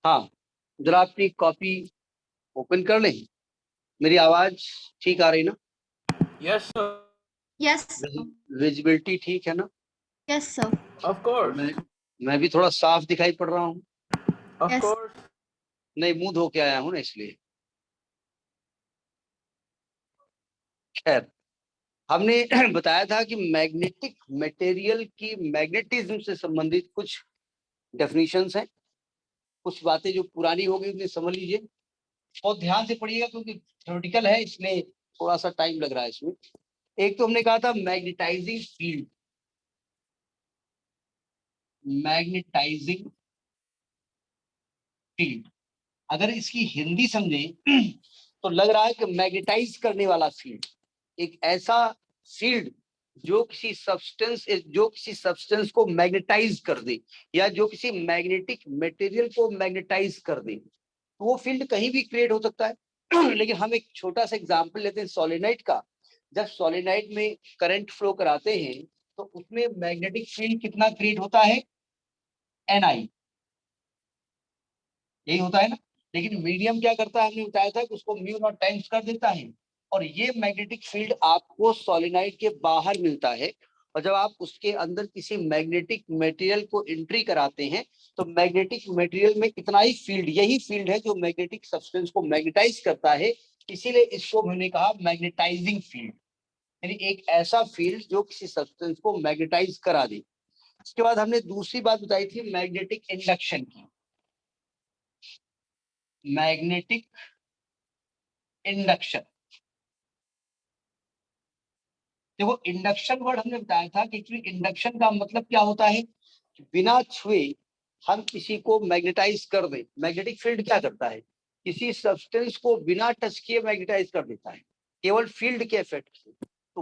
हाँ, जरा अपनी कॉपी ओपन कर लें। मेरी आवाज ठीक आ रही ना? Yes, sir. Yes, विजिबिलिटी ठीक है ना? yes, sir. Of course. मैं भी थोड़ा साफ दिखाई पड़ रहा हूँ। Of Yes. course. नहीं, मुंह धो के आया हूँ ना, इसलिए। खैर, हमने बताया था कि मैग्नेटिक मटेरियल की मैग्नेटिज्म से संबंधित कुछ डेफिनेशंस हैं। कुछ बातें जो पुरानी हो गई उन्हें समझ लीजिए, बहुत ध्यान से पढ़िएगा क्योंकि थ्योरेटिकल है, इसलिए थोड़ा सा टाइम लग रहा है इसमें। एक तो हमने कहा था मैग्नेटाइजिंग फील्ड। मैग्नेटाइजिंग फील्ड, अगर इसकी हिंदी समझे तो लग रहा है कि मैग्नेटाइज करने वाला फील्ड, एक ऐसा फील्ड जो किसी सब्सटेंस को मैग्नेटाइज कर दे, या जो किसी मैग्नेटिक मटेरियल को मैग्नेटाइज कर दे, तो वो फील्ड कहीं भी क्रिएट हो सकता है। लेकिन हम एक छोटा सा एग्जांपल लेते हैं सोलेनाइड का। जब सोलेनाइड में करंट फ्लो कराते हैं तो उसमें मैग्नेटिक फील्ड कितना क्रिएट होता है? Ni, यही होता है ना। लेकिन मीडियम क्या करता है, हमने बताया था कि उसको म्यू नॉट टाइम्स कर देता है, और ये मैग्नेटिक फील्ड आपको सोलेनाइड के बाहर मिलता है। और जब आप उसके अंदर किसी मैग्नेटिक मटेरियल को एंट्री कराते हैं तो मैग्नेटिक मटेरियल में इतना ही फील्ड, यही फील्ड है जो मैग्नेटिक सब्सटेंस को मैग्नेटाइज करता है। इसीलिए इसको मैंने कहा मैग्नेटाइजिंग फील्ड, यानी एक ऐसा फील्ड जो किसी सब्सटेंस को मैग्नेटाइज करा दे। इसके बाद हमने दूसरी बात बताई थी मैग्नेटिक इंडक्शन की। मैग्नेटिक इंडक्शन, देखो इंडक्शन वर्ड हमने बताया था कि इंडक्शन का मतलब क्या होता है कि बिना छुए हम किसी को मैग्नेटाइज कर दें। मैग्नेटिक फील्ड क्या करता है, किसी सब्सटेंस को बिना टच किए मैग्नेटाइज कर देता है, केवल फील्ड के इफेक्ट से। तो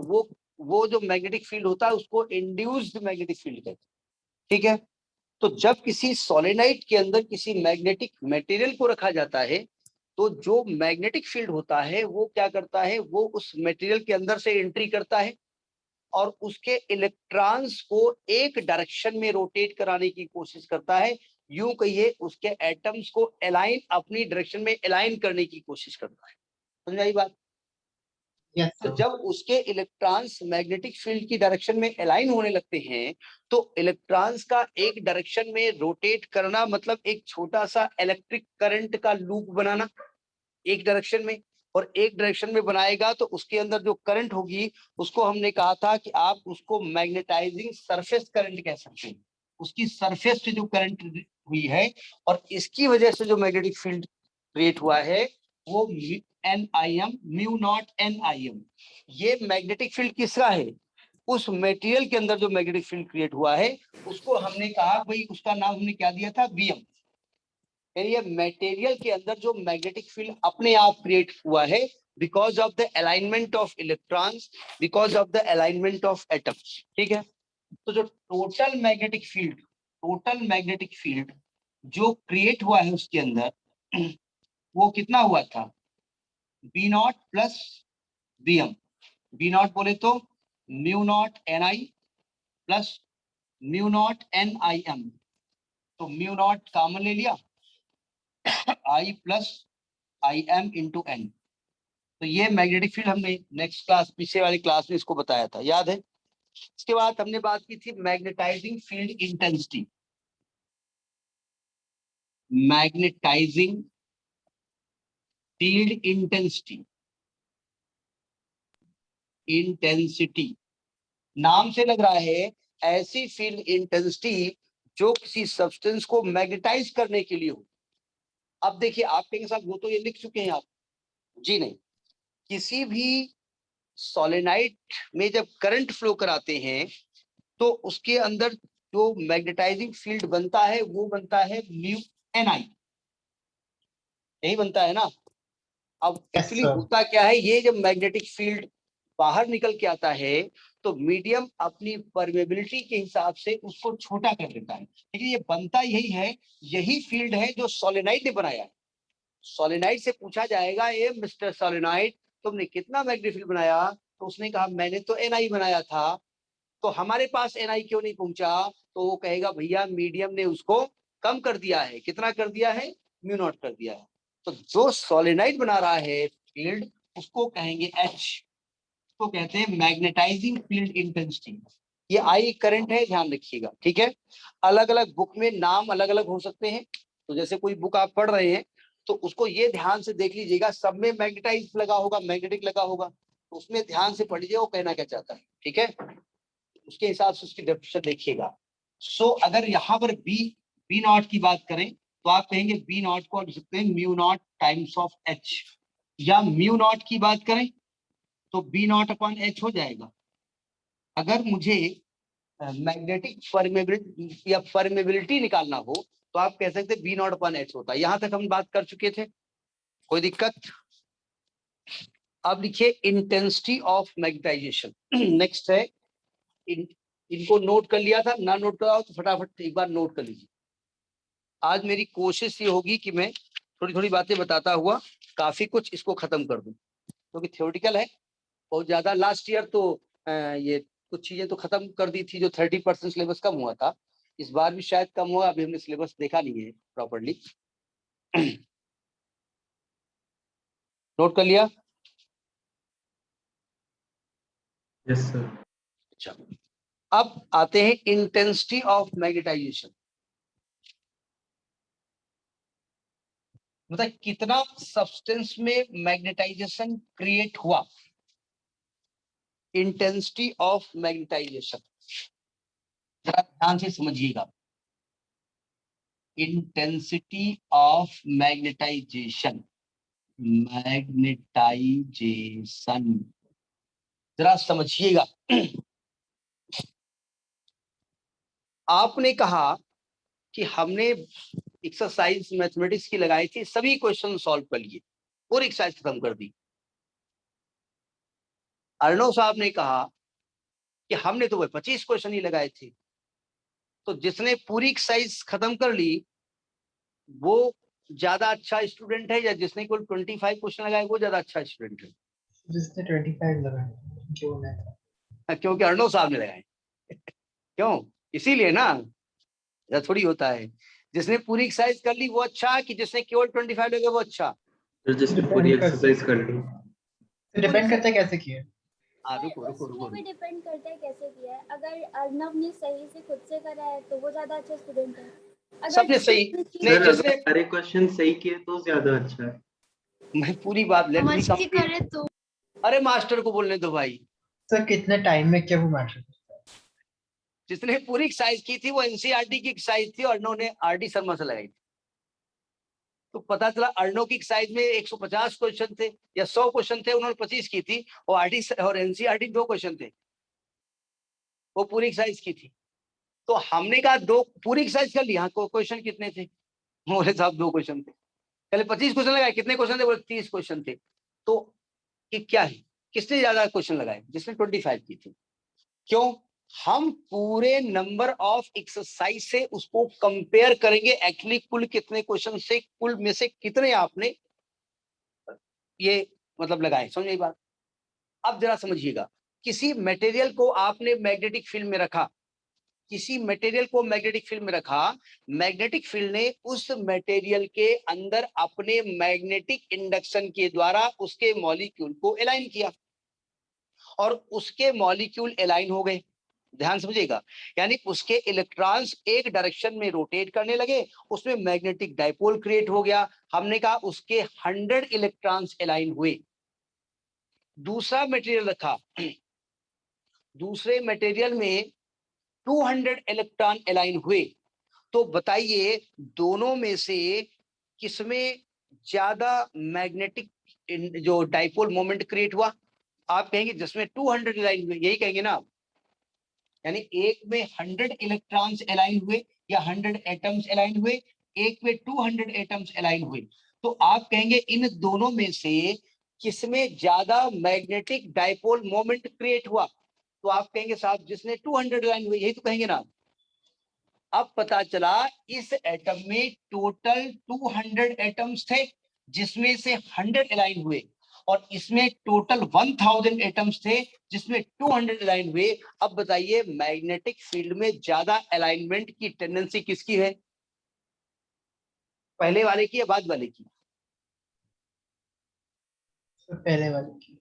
वो जो मैग्नेटिक फील्ड होता है उसको इंड्यूस्ड मैग्नेटिक फील्ड कहते हैं। ठीक है, तो जब किसी सोलेनाइड के अंदर किसी मैग्नेटिक मटेरियल को रखा जाता है तो जो मैग्नेटिक फील्ड होता है वो क्या करता है, वो उस मटेरियल के अंदर से एंट्री करता है और उसके इलेक्ट्रॉन्स को एक डायरेक्शन में रोटेट कराने की कोशिश करता है। यूं कहिए उसके एटम्स को अलाइन, अपनी डायरेक्शन में अलाइन करने की कोशिश करता है। समझ आई बात? Yes, तो sir. जब उसके इलेक्ट्रॉन्स मैग्नेटिक फील्ड की डायरेक्शन में अलाइन होने लगते हैं तो इलेक्ट्रॉन्स का एक डायरेक्शन में रोटेट करना मतलब एक छोटा सा इलेक्ट्रिक करंट का लूप बनाना एक डायरेक्शन में, और एक डायरेक्शन में बनाएगा तो उसके अंदर जो करंट होगी उसको हमने कहा था कि आप उसको मैग्नेटाइजिंग सरफेस करंट कह सकते हैं। उसकी सरफेस से जो करंट हुई है और इसकी वजह से जो मैग्नेटिक फील्ड क्रिएट हुआ है वो NIM, म्यू नॉट NIM। ये मैग्नेटिक फील्ड किसका है? उस मटेरियल के अंदर जो मैग्नेटिक फील्ड क्रिएट हुआ है उसको हमने कहा भाई, उसका नाम हमने क्या दिया था? BM। ये मटेरियल के अंदर जो मैग्नेटिक फील्ड अपने आप क्रिएट हुआ है because of the alignment of electrons, because of the alignment of atoms. ठीक है, तो जो टोटल मैग्नेटिक फील्ड जो क्रिएट हुआ है उसके अंदर वो कितना हुआ था? B0 plus BM। B0 बोले तो mu not NI plus mu naught NIM, तो म्यू नॉट कॉमन ले लिया, I plus IM into N। तो ये मैग्नेटिक फील्ड हमने नेक्स्ट क्लास, पीछे वाली क्लास में इसको बताया था, याद है? इसके बाद हमने बात की थी magnetising field intensity. Magnetising field intensity नाम से लग रहा है ऐसी फील्ड इंटेंसिटी जो किसी सब्सटेंस को मैग्नेटाइज करने के लिए हो। अब देखिए आपके साथ वो तो ये लिख चुके हैं आप जी, नहीं, किसी भी सोलेनाइड में जब करंट फ्लो कराते हैं तो उसके अंदर जो मैग्नेटाइजिंग फील्ड बनता है वो बनता है म्यू NI, यही बनता है ना। अब Yes, एक्चुअली sir. होता क्या है, ये जब मैग्नेटिक फील्ड बाहर निकल के आता है तो मीडियम अपनी परमेबिलिटी के हिसाब से उसको छोटा कर देता है, लेकिन ये बनता यही है, यही फील्ड है जो सोलेनाइड ने बनाया है। सोलेनाइड से पूछा जाएगा ये मिस्टर सोलेनाइड तुमने कितना मैग्नेटिक फील्ड बनाया, तो उसने कहा मैंने तो NI बनाया था। तो हमारे पास Ni क्यों नहीं पहुंचा? तो वो कहेगा भैया मीडियम ने उसको कम कर दिया है। कितना कर दिया है? म्यू नॉट कर दिया है। तो जो सोलेनाइड बना रहा है फील्ड, उसको कहेंगे H, तो कहते हैं मैग्नेटाइजिंग फील्ड इंटेंसिटी। ये आई करंट है, ध्यान रखिएगा, ठीक है। अलग अलग बुक में नाम अलग अलग हो सकते हैं। तो जैसे कोई बुक आप पढ़ रहे हैं तो उसको ये ध्यान से देख लीजिएगा, सब में मैग्नेटाइज लगा होगा, मैग्नेटिक लगा होगा, तो उसमें ध्यान से पढ़ लीजिए वो कहना क्या चाहता है, ठीक है। उसके हिसाब से उसकी डेफिनेशन देखिएगा। सो अगर यहाँ पर बी नॉट की बात करें तो आप कहेंगे बी नॉट को लिख सकते हैं mu naught times of H, या म्यू नॉट की बात करें तो बी नॉट अपॉन एच हो जाएगा। अगर मुझे मैग्नेटिक परमेबिलिटी या परमेबिलिटी निकालना हो तो आप कह सकते बी नॉट अपॉन एच होता है। यहां तक हम बात कर चुके थे, कोई दिक्कत? अब लिखिए इंटेंसिटी ऑफ मैग्नेटाइजेशन। नेक्स्ट है इनको नोट कर लिया था, ना नोट कराओ तो फटाफट एक बार नोट कर लीजिए। आज मेरी कोशिश ये होगी कि मैं थोड़ी थोड़ी बातें बताता हुआ काफी कुछ इसको खत्म कर दूं, क्योंकि थ्योरेटिकल है बहुत ज्यादा। लास्ट ईयर तो ये कुछ चीजें तो खत्म कर दी थी, जो 30% सिलेबस कम हुआ था। इस बार भी शायद कम हुआ, अभी हमने सिलेबस देखा नहीं है प्रॉपर्ली। नोट कर लिया? Yes sir. अच्छा, अब आते हैं इंटेंसिटी ऑफ मैग्नेटाइजेशन। मतलब कितना सब्सटेंस में मैग्नेटाइजेशन क्रिएट हुआ। इंटेंसिटी ऑफ मैग्नेटाइजेशन जरा ध्यान से समझिएगा। इंटेंसिटी ऑफ मैग्नेटाइजेशन, मैग्नेटाइजेशन जरा समझिएगा। आपने कहा कि हमने एक्सरसाइज मैथमेटिक्स की लगाई थी, सभी क्वेश्चन सॉल्व कर लिए, पूरी एक्सरसाइज खत्म कर दी। अर्णव साहब ने कहा कि हमने तो वह 25 क्वेश्चन ही लगाए थे। तो जिसने पूरी एक्सरसाइज खत्म कर ली वो ज्यादा अच्छा स्टूडेंट है, या जिसने कुल 25 क्वेश्चन लगाए वो ज्यादा अच्छा स्टूडेंट है? जिसने 25 लगाए क्यों नहीं? क्योंकि अर्णव साहब ने लगाए। क्यों? इसीलिए ना, ऐसा थोड़ी होता है। जिसने पूरी एक्सरसाइज कर ली वो अच्छा, कि जिसने केवल 25 लगे वो अच्छा? तो जिसने पूरी एक्सरसाइज कर ली। डिपेंड करता है कैसे किया। रुको रुको रुको उसमें भी डिपेंड करता है कैसे किया है। अगर अर्नव ने सही से खुद से करा है तो वो ज्यादा अच्छा स्टूडेंट है। अगर सबने सही नहीं, सर जिसने अगर सारे क्वेश्चन सही किए तो ज्यादा अच्छा है। मैं पूरी बात लेट मी समझ के कंप्लीट। करे तो अरे मास्टर को बोलने दो भाई। सर कितने टाइम में क्या वो मैटर करता है। जिसने पूरी एक्सरसाइज की थी वो एनसीईआरटी की एक्सरसाइज थी, अर्णव ने आरडी शर्मा से लगाई थी। तो पता चला अर्णव की एक्सरसाइज में 150 क्वेश्चन थे या 100 क्वेश्चन थे, उन्होंने 25 की थी, और आरडी और एनसीईआरटी 2 क्वेश्चन थे, वो पूरी एक्सरसाइज की थी। तो हमने कहा दो पूरी एक्सरसाइज कर ली, हाँ क्वेश्चन कितने थे? बोले साहब 2 क्वेश्चन थे। पहले 25 क्वेश्चन लगाए, कितने क्वेश्चन थे? बोले 30 क्वेश्चन थे। तो ये क्या है, किसने ज्यादा क्वेश्चन लगाए? जिसने 25 की थी। क्यों? हम पूरे नंबर ऑफ एक्सरसाइज से उसको कंपेयर करेंगे एक्चुअली कुल कितने क्वेश्चन से, कुल में से कितने आपने ये मतलब लगाए। समझ बात? अब जरा समझिएगा, किसी मटेरियल को आपने मैग्नेटिक फील्ड में रखा, किसी मटेरियल को मैग्नेटिक फील्ड में रखा, मैग्नेटिक फील्ड ने उस मटेरियल के अंदर अपने मैग्नेटिक इंडक्शन के द्वारा उसके मॉलिक्यूल को अलाइन किया, और उसके मॉलिक्यूल अलाइन हो गए। ध्यान समझिएगा, यानी उसके इलेक्ट्रॉन्स एक डायरेक्शन में रोटेट करने लगे, उसमें मैग्नेटिक डाइपोल क्रिएट हो गया। हमने कहा उसके 100 इलेक्ट्रॉन्स अलाइन हुए। दूसरा मटेरियल रखा, दूसरे मटेरियल में 200 इलेक्ट्रॉन अलाइन हुए। तो बताइए दोनों में से किसमें ज्यादा मैग्नेटिक जो डाइपोल मोमेंट क्रिएट हुआ? आप कहेंगे जिसमें 200 अलाइन हुए, यही कहेंगे ना आप। यानी एक में 100 इलेक्ट्रॉन्स अलाइन हुए या 100 एटम्स अलाइन हुए, एक में 200 एटम्स अलाइन हुए। तो आप कहेंगे इन दोनों में से किसमें ज्यादा मैग्नेटिक डाइपोल मोमेंट क्रिएट हुआ? तो आप कहेंगे साहब जिसने 200 अलाइन हुए, यही तो कहेंगे ना। अब पता चला इस एटम में टोटल 200 एटम्स थे, जिसमें से 100 अलाइन हुए, और इसमें टोटल 1000 एटम्स थे जिसमें 200 अलाइन हुए। अब बताइए मैग्नेटिक फील्ड में ज्यादा अलाइनमेंट की टेंडेंसी किसकी है, पहले वाले की या बाद वाले की? तो पहले वाले की।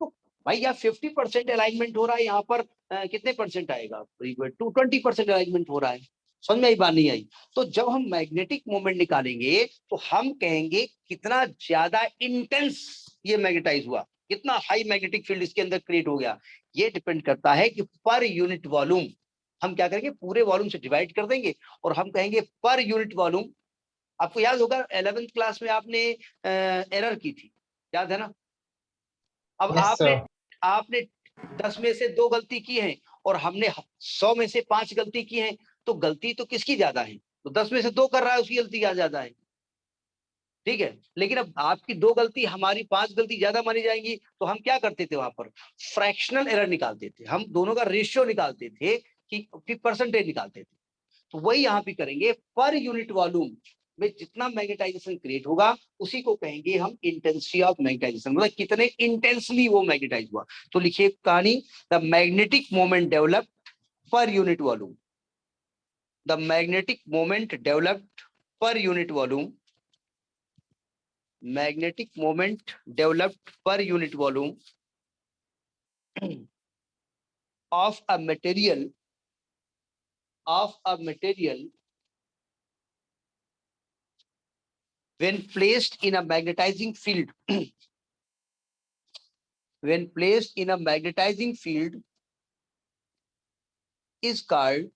तो भाई यहाँ 50% अलाइनमेंट हो रहा है, यहाँ पर कितने परसेंट आएगा, 20% अलाइनमेंट हो रहा है। समझ में आई बात नहीं आई? तो जब हम मैग्नेटिक मोमेंट निकालेंगे तो हम कहेंगे कितना ज्यादा इंटेंस ये मैग्नेटाइज हुआ, कितना हाई मैग्नेटिक फील्ड इसके अंदर क्रिएट हो गया। ये डिपेंड करता है कि पर यूनिट वॉल्यूम हम क्या करेंगे, पूरे वॉल्यूम से डिवाइड कर देंगे और हम कहेंगे पर यूनिट वॉल्यूम। आपको याद होगा 11th क्लास में आपने एरर की थी, याद है ना? अब यस आपने सर। आपने 10 में से 2 गलती की है और हमने 100 में से 5 गलती की है, तो गलती तो किसकी ज्यादा है? तो 10 में से 2 कर रहा है, उसकी गलती क्या ज्यादा है? ठीक है, लेकिन अब आपकी 2 गलती हमारी 5 गलती ज्यादा मानी जाएंगी, तो हम क्या करते थे, वहां पर फ्रैक्शनल एरर निकालते थे, हम दोनों का रेशियो निकालते थे कि परसेंटेज निकालते थे। तो वही यहाँ भी करेंगे, पर यूनिट वॉल्यूम में जितना मैग्नेटाइजेशन क्रिएट होगा उसी को कहेंगे हम इंटेंसिटी ऑफ मैग्नेटाइजेशन, मतलब कितने इंटेंसली वो मैग्नेटाइज हुआ। तो लिखिए कहानी, द मैग्नेटिक मोमेंट डेवलप्ड पर unit volume, the magnetic moment developed पर unit volume, magnetic moment developed per unit volume of a material when placed in a magnetizing field when placed in a magnetizing field is called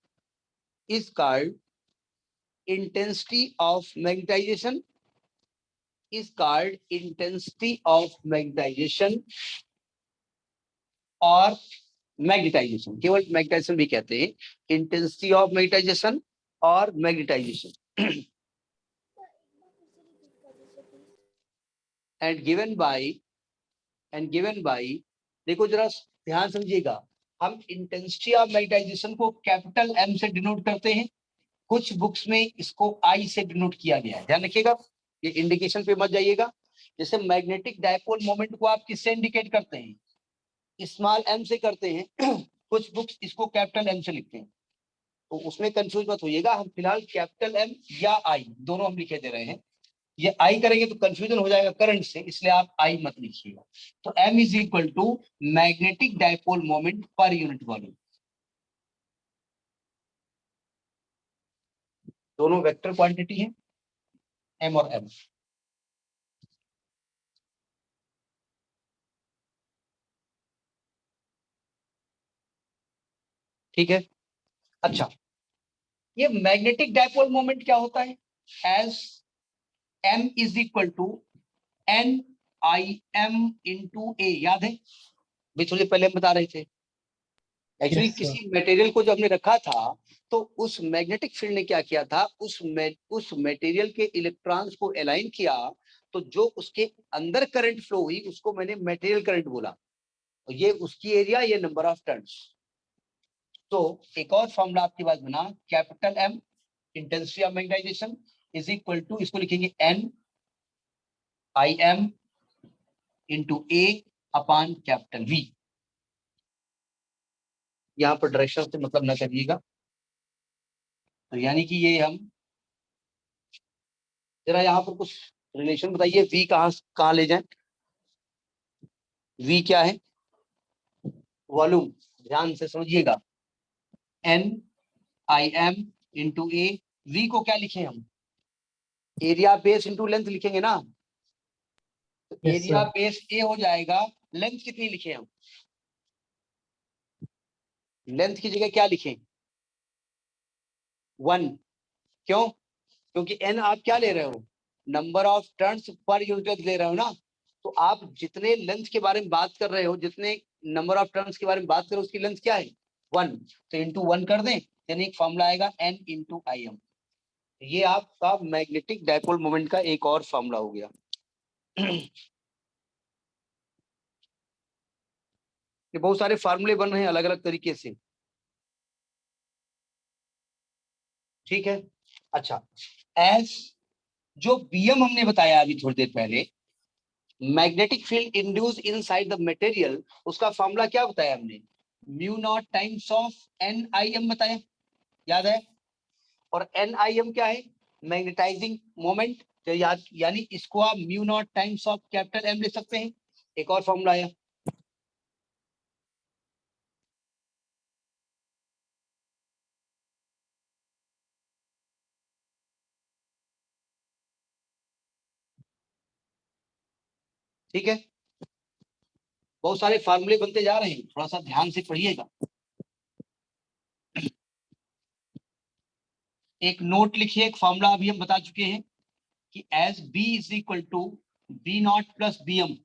intensity of magnetization, is called intensity of magnetization और magnetisation, केवल magnetisation भी कहते हैं, intensity of magnetisation और magnetization and given bye देखो जरा ध्यान समझिएगा, हम इंटेंसिटी ऑफ मैग्नेटाइजेशन को कैपिटल एम से डिनोट करते हैं, कुछ बुक्स में इसको आई से डिनोट किया गया है, ध्यान रखिएगा, ये इंडिकेशन पे मत जाइएगा। जैसे मैग्नेटिक डायपोल मोमेंट को आप किससे इंडिकेट करते हैं, स्मॉल एम से करते हैं कुछ बुक्स इसको कैपिटल एम से लिखते हैं, तो उसमें कंफ्यूज मत होइएगा। हम फिलहाल कैपिटल एम या आई दोनों हम लिखे दे रहे हैं, ये आई करेंगे तो कंफ्यूजन हो जाएगा करंट से, इसलिए आप आई मत लिखिएगा। तो M is equal to magnetic dipole moment per unit volume, दोनों वेक्टर क्वांटिटी है एम और एम। ठीक है, अच्छा ये मैग्नेटिक डायपोल मोमेंट क्या होता है, as M is equal to N I M into A, याद है भी, थोड़ी पहले हम बता रहे थे। Actually Yes, sir. किसी मटेरियल को जब हमने रखा था तो उस मैग्नेटिक फील्ड ने क्या किया था, उस मटेरियल के इलेक्ट्रॉन्स को अलाइन किया, तो जो उसके अंदर करंट फ्लो हुई उसको मैंने मटेरियल करंट बोला, तो ये उसकी एरिया, ये नंबर ऑफ टर्न्स। तो एक और फॉर्मूला आपके पास बना, capital M intensity of magnetisation is equal to, इसको लिखेंगे N I M into A upon capital V. यहाँ पर डायरेक्शन से मतलब ना करिएगा, तो यानी कि ये हम जरा यहाँ पर कुछ रिलेशन बताइए, वी कहाँ ले जाएं, वी क्या है, वॉल्यूम, ध्यान से समझिएगा, N I M into A, V को क्या लिखे हम, एरिया बेस इंटू लेंथ लिखेंगे ना, तो Yes, एरिया sir. बेस ए हो जाएगा, लेंथ कितनी लिखे हम, लेंथ की जगह क्या लिखें, 1, क्यों, क्योंकि एन आप क्या ले रहे हो, number of turns per unit ले रहे हो ना, तो आप जितने लेंथ के बारे में बात कर रहे हो, जितने नंबर ऑफ टर्न्स के बारे में बात कर रहे हो, उसकी लेंथ क्या है 1, तो इंटू 1 कर दें, यानी एक फॉर्मूला आएगा एन इंटू आई एम। ये आपका मैग्नेटिक डायपोल मोमेंट का एक और फॉर्मूला हो गया। ये बहुत सारे फार्मूले बन रहे हैं अलग अलग तरीके से, ठीक है। अच्छा, एस जो बीएम हमने बताया अभी थोड़ी देर पहले, magnetic field induce inside the material, उसका फॉर्मूला क्या बताया हमने, mu naught times of NIM बताया, याद है। और NIM क्या है, मैग्नेटाइजिंग मोमेंट, तो याद, यानी इसको आप mu naught times of capital M लिख सकते हैं। एक और फॉर्मूला आया, ठीक है। बहुत सारे फार्मूले बनते जा रहे हैं, थोड़ा सा ध्यान से पढ़िएगा। एक नोट लिखिए, एक फॉर्मूला अभी हम बता चुके हैं कि as B is equal to B naught plus BM,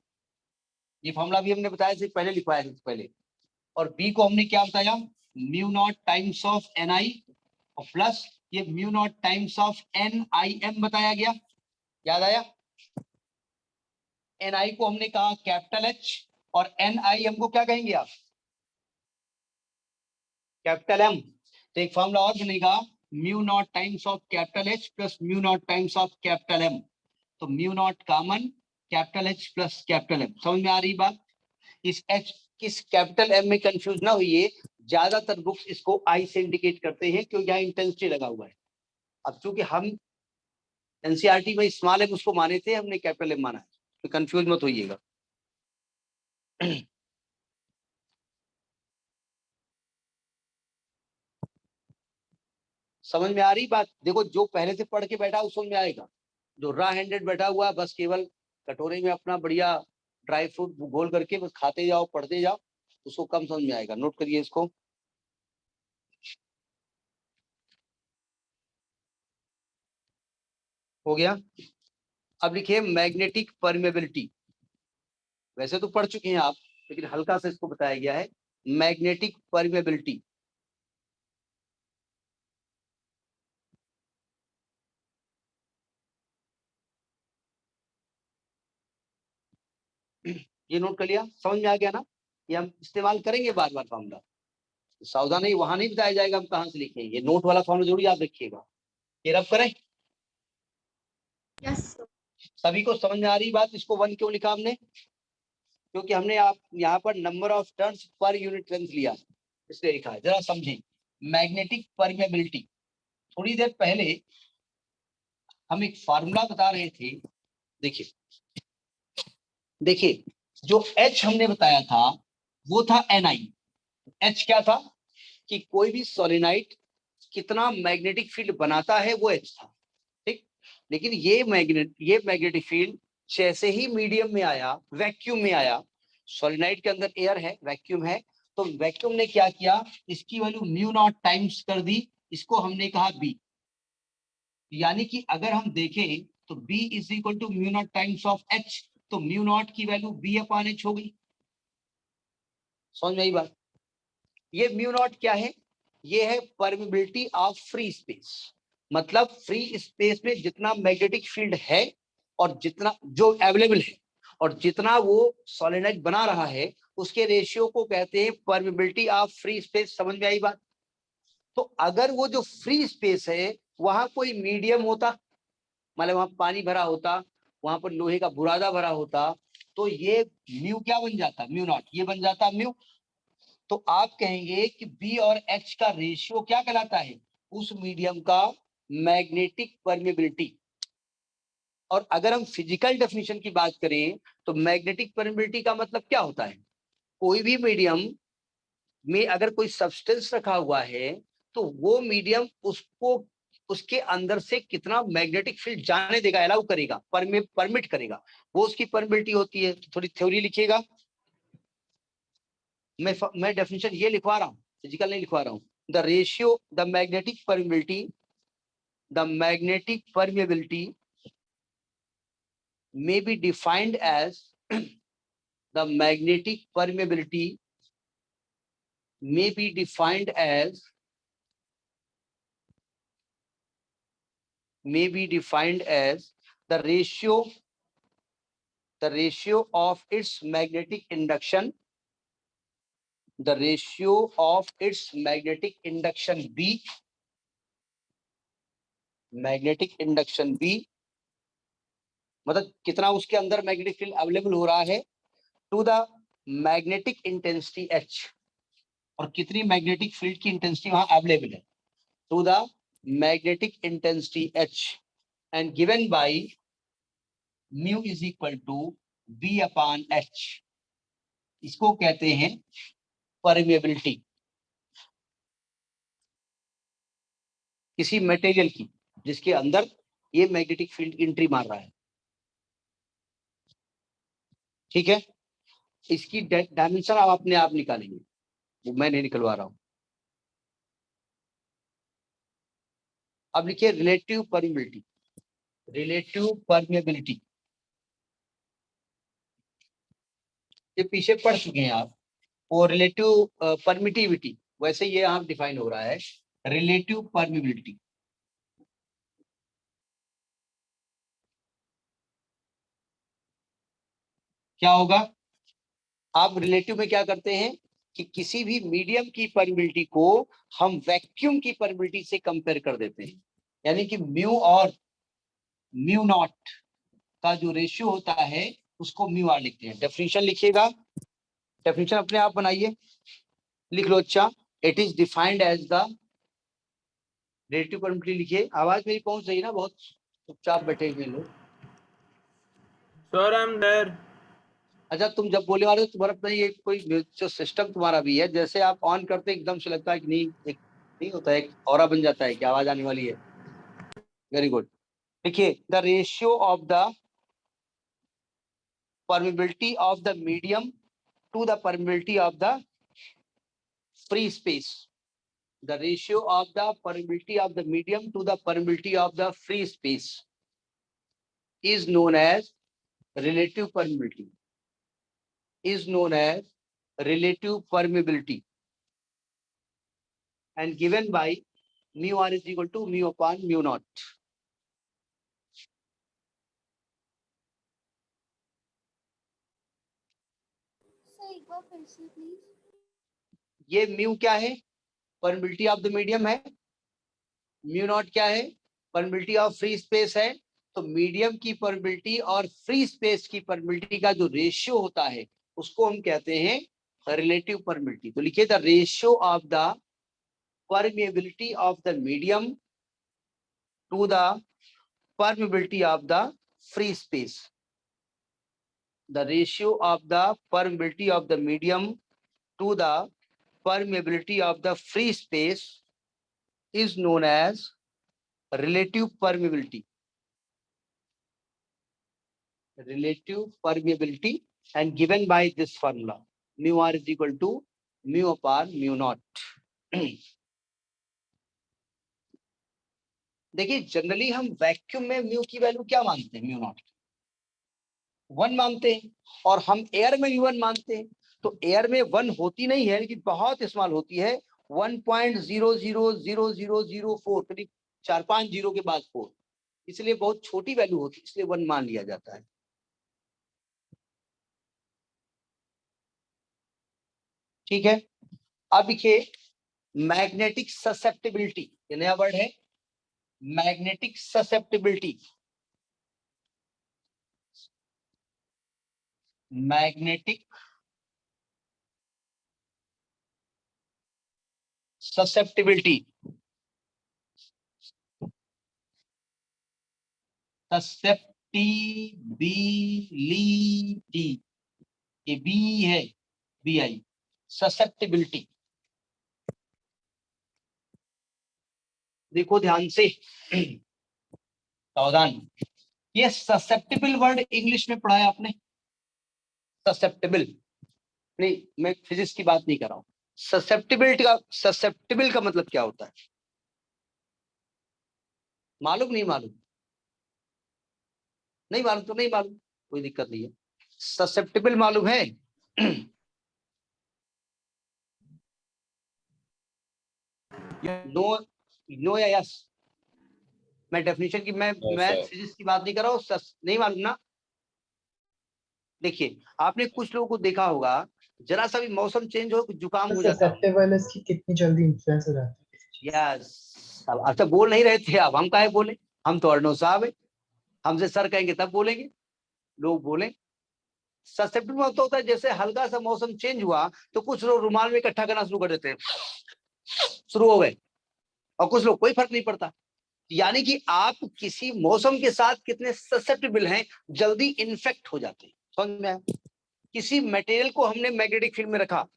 ये फॉर्मूला भी हमने बताया से पहले, लिखवाया से पहले। और B को हमने क्या बताया, mu naught times of NI और प्लस ये mu naught times of NIM बताया गया, याद आया। NI को हमने कहा कैपिटल H और NIM को क्या कहेंगे आप, कैपिटल M। तो एक फॉर्मूला और बनेगा, mu naught times of capital H plus mu naught times of capital M। तो mu not common, capital H plus capital M। समझ में आ रही बात। इस कैपिटल M में कंफ्यूज ना होइए, ज्यादातर बुक्स इसको I से इंडिकेट करते हैं क्योंकि यहाँ इंटेंसिटी लगा हुआ है। अब चूंकि हम NCERT में स्मॉल m उसको माने थे, हमने कैपिटल M माना है, तो कंफ्यूज मत होइएगा। समझ में आ रही बात। देखो जो पहले से पढ़ के बैठा उस समझ में आएगा, जो रा हैंडेड बैठा हुआ बस केवल कटोरे में अपना बढ़िया ड्राई फ्रूट घोल करके बस खाते जाओ पढ़ते जाओ, उसको कम समझ में आएगा। नोट करिए इसको। हो गया। अब लिखिए मैग्नेटिक परमेबिलिटी। वैसे तो पढ़ चुके हैं आप, लेकिन हल्का से इसको बताया गया है, मैग्नेटिक परमेबिलिटी। ये नोट कर लिया, समझ में आ गया ना। ये हम इस्तेमाल करेंगे बार बार फॉर्मूला, सावधानी वहां नहीं बताया जाएगा हम कहाँ से लिखेंगे। ये नोट वाला फॉर्मूला जरूर याद रखिएगा। ये रब करें, Yes, sir. सभी को समझ में आ रही बात। इसको 1 क्यों लिखा हमने, क्योंकि हमने आप यहाँ पर number of turns per unit length लिया, इसलिए लिखा है। जरा समझें, मैग्नेटिक परमेबिलिटी। थोड़ी देर पहले हम एक फार्मूला बता रहे थे, देखिए देखिए, जो H हमने बताया था वो था NI। H क्या था कि कोई भी सोलेनाइड कितना मैग्नेटिक फील्ड बनाता है, वो H था, ठीक। लेकिन ये मैग्नेटिक फील्ड जैसे ही मीडियम में आया, वैक्यूम में आया, सोलेनाइड के अंदर एयर है, वैक्यूम है, तो वैक्यूम ने क्या किया, इसकी वैल्यू म्यू नॉट टाइम्स कर दी, इसको हमने कहा B। यानी कि अगर हम देखें तो B is equal to mu naught times of H, तो म्यू नॉट की वैल्यू B अपॉन H हो गई। समझ में आई बात। ये म्यू नॉट क्या है, ये है परमेबिलिटी ऑफ फ्री स्पेस। मतलब फ्री स्पेस में जितना मैग्नेटिक फील्ड है और जितना जो अवेलेबल है और जितना वो सॉलिनाइड बना रहा है, उसके रेशियो को कहते हैं परमेबिलिटी ऑफ फ्री स्पेस। समझ में आई बात। तो अगर वो जो फ्री स्पेस है वहां कोई मीडियम होता, मतलब वहां पानी भरा होता, वहां पर लोहे का बुरादा भरा होता, तो ये म्यू क्या बन जाता, म्यू नॉट, ये बन जाता म्यू। तो आप कहेंगे कि बी और एच का रेशियो क्या कहलाता है, उस मीडियम का मैग्नेटिक परमेबिलिटी। और अगर हम फिजिकल डेफिनेशन की बात करें तो मैग्नेटिक परमेबिलिटी का मतलब क्या होता है, कोई भी मीडियम में अगर कोई सब्सटेंस रखा हुआ है तो वो मीडियम उसको उसके अंदर से कितना मैग्नेटिक फील्ड जाने देगा, अलाउ करेगा, परमिट करेगा, वो उसकी परमिबिलिटी होती है। तो थोड़ी थ्योरी लिखिएगा। मैं डेफिनेशन ये लिखवा रहा हूँ, फिजिकल नहीं लिखवा रहा हूँ। The ratio the magnetic permeability may be defined as the magnetic permeability may be defined as the ratio of its magnetic induction, the ratio of its magnetic induction B, magnetic induction B मतलब कितना उसके अंदर magnetic field available हो रहा है to the magnetic intensity H, और कितनी magnetic field की इंटेंसिटी वहां अवेलेबल है to the magnetic intensity H and given by mu is equal to V upon H। इसको कहते हैं परमेबिलिटी किसी मटेरियल की जिसके अंदर ये मैग्नेटिक फील्ड एंट्री मार रहा है। ठीक है, इसकी डायमेंशन आप अपने आप निकालेंगे, वो मैं नहीं निकलवा रहा हूं। अब लिखिए रिलेटिव परमेबिलिटी। रिलेटिव परमेबिलिटी ये पीछे पढ़ चुके हैं आप, वो रिलेटिव परमिटिविटी, वैसे ये यहाँ डिफाइन हो रहा है रिलेटिव परमिबिलिटी। क्या होगा, आप रिलेटिव में क्या करते हैं कि किसी भी मीडियम की परमिबिलिटी को हम वैक्यूम की परमिबिलिटी से कंपेयर कर देते हैं, यानी कि म्यू और म्यू नॉट का जो रेशियो होता है उसको म्यू आर लिखते हैं। डेफिनेशन लिखिएगा, डेफिनेशन अपने आप बनाइए, लिख लो। अच्छा, it is defined as the relative permeability लिखिए। आवाज मेरी पहुंच रही है ना, बहुत चुपचाप बैठे हुए लोग। Sir, I'm there. अच्छा, तुम जब बोले वाले तुम्हारा पता नहीं ये कोई जो सिस्टम तुम्हारा भी है, जैसे आप ऑन करते एकदम से लगता है कि नहीं, एक नहीं होता है, एक ऑरा बन जाता है कि आवाज आने वाली है। Very good. देखिए, the ratio of the permeability of the medium to the permeability of the free space. The ratio of the permeability of the medium to the permeability of the free space is known as relative permeability, is known as relative permeability and given by mu r is equal to mu upon mu naught. Sir एक बार फिर से please. ये mu क्या है, permeability of the medium है। Mu naught क्या है, permeability of free space है। तो मीडियम की परमिबिलिटी और फ्री स्पेस की परमिबिलिटी का जो रेशियो होता है उसको हम कहते हैं रिलेटिव परमिबिलिटी। तो लिखिए the ratio of the permeability of the medium to the permeability of the free space. The ratio of the permeability of the medium to the permeability of the free space is known as relative permeability. Relative permeability and given by this formula mu r is equal to mu upon mu naught. देखिए, generally हम vacuum में mu की value क्या मानते हैं, mu naught 1 मानते हैं, और हम एयर में भी 1 मानते हैं। तो एयर में 1 होती नहीं है, लेकिन बहुत इस्तेमाल होती है 1.0000004, करीब 4-5 जीरो के बाद 4, इसलिए बहुत छोटी वैल्यू होती है, इसलिए 1 मान लिया जाता है। ठीक है, अब देखिए मैग्नेटिक ससेप्टिबिलिटी, ये नया वर्ड है, magnetic susceptibility. Magnetic susceptibility, susceptibility, ये बी है, बी आई, ससेप्टिबिलिटी। देखो ध्यान से, सावधान, ये ससेप्टिबल वर्ड इंग्लिश में पढ़ा है आपने, ससेप्टिबल नहीं, मैं फिजिक्स की बात नहीं कर रहा हूं। ससेप्टिबल का मतलब क्या होता है, मालूम नहीं मालूम, नहीं मालूम तो नहीं मालूम, कोई दिक्कत नहीं है। ससेप्टिबल मालूम है? नो, नो या यस? मैं डेफिनेशन की मैं फिजिक्स की बात नहीं कर रहा हूँ, नहीं मालूम ना। देखिए, आपने कुछ लोगों को देखा होगा, जरा सा भी मौसम चेंज हो जुकाम हो जाता है। ससेप्टेबल इसकी कितनी जल्दी इन्फ्लुएंस हो जाती है। यस, अब अच्छा बोल नहीं रहे थे, अब हम काहे बोले, हम तो अर्णव साहब है। हमसे सर कहेंगे तब बोलेंगे, लोग बोले। ससेप्टिबल मतलब होता है जैसे हल्का सा मौसम चेंज हुआ तो कुछ लोग रुमाल में इकट्ठा करना शुरू कर देते हैं, शुरू हो गए, और कुछ लोग कोई फर्क नहीं पड़ता। यानी कि आप किसी मौसम के साथ कितने ससेप्टिबल हैं, जल्दी इन्फेक्ट हो जाते हैं। समझ में आया? किसी मटेरियल को हमने मैग्नेटिक फील्ड में रखा,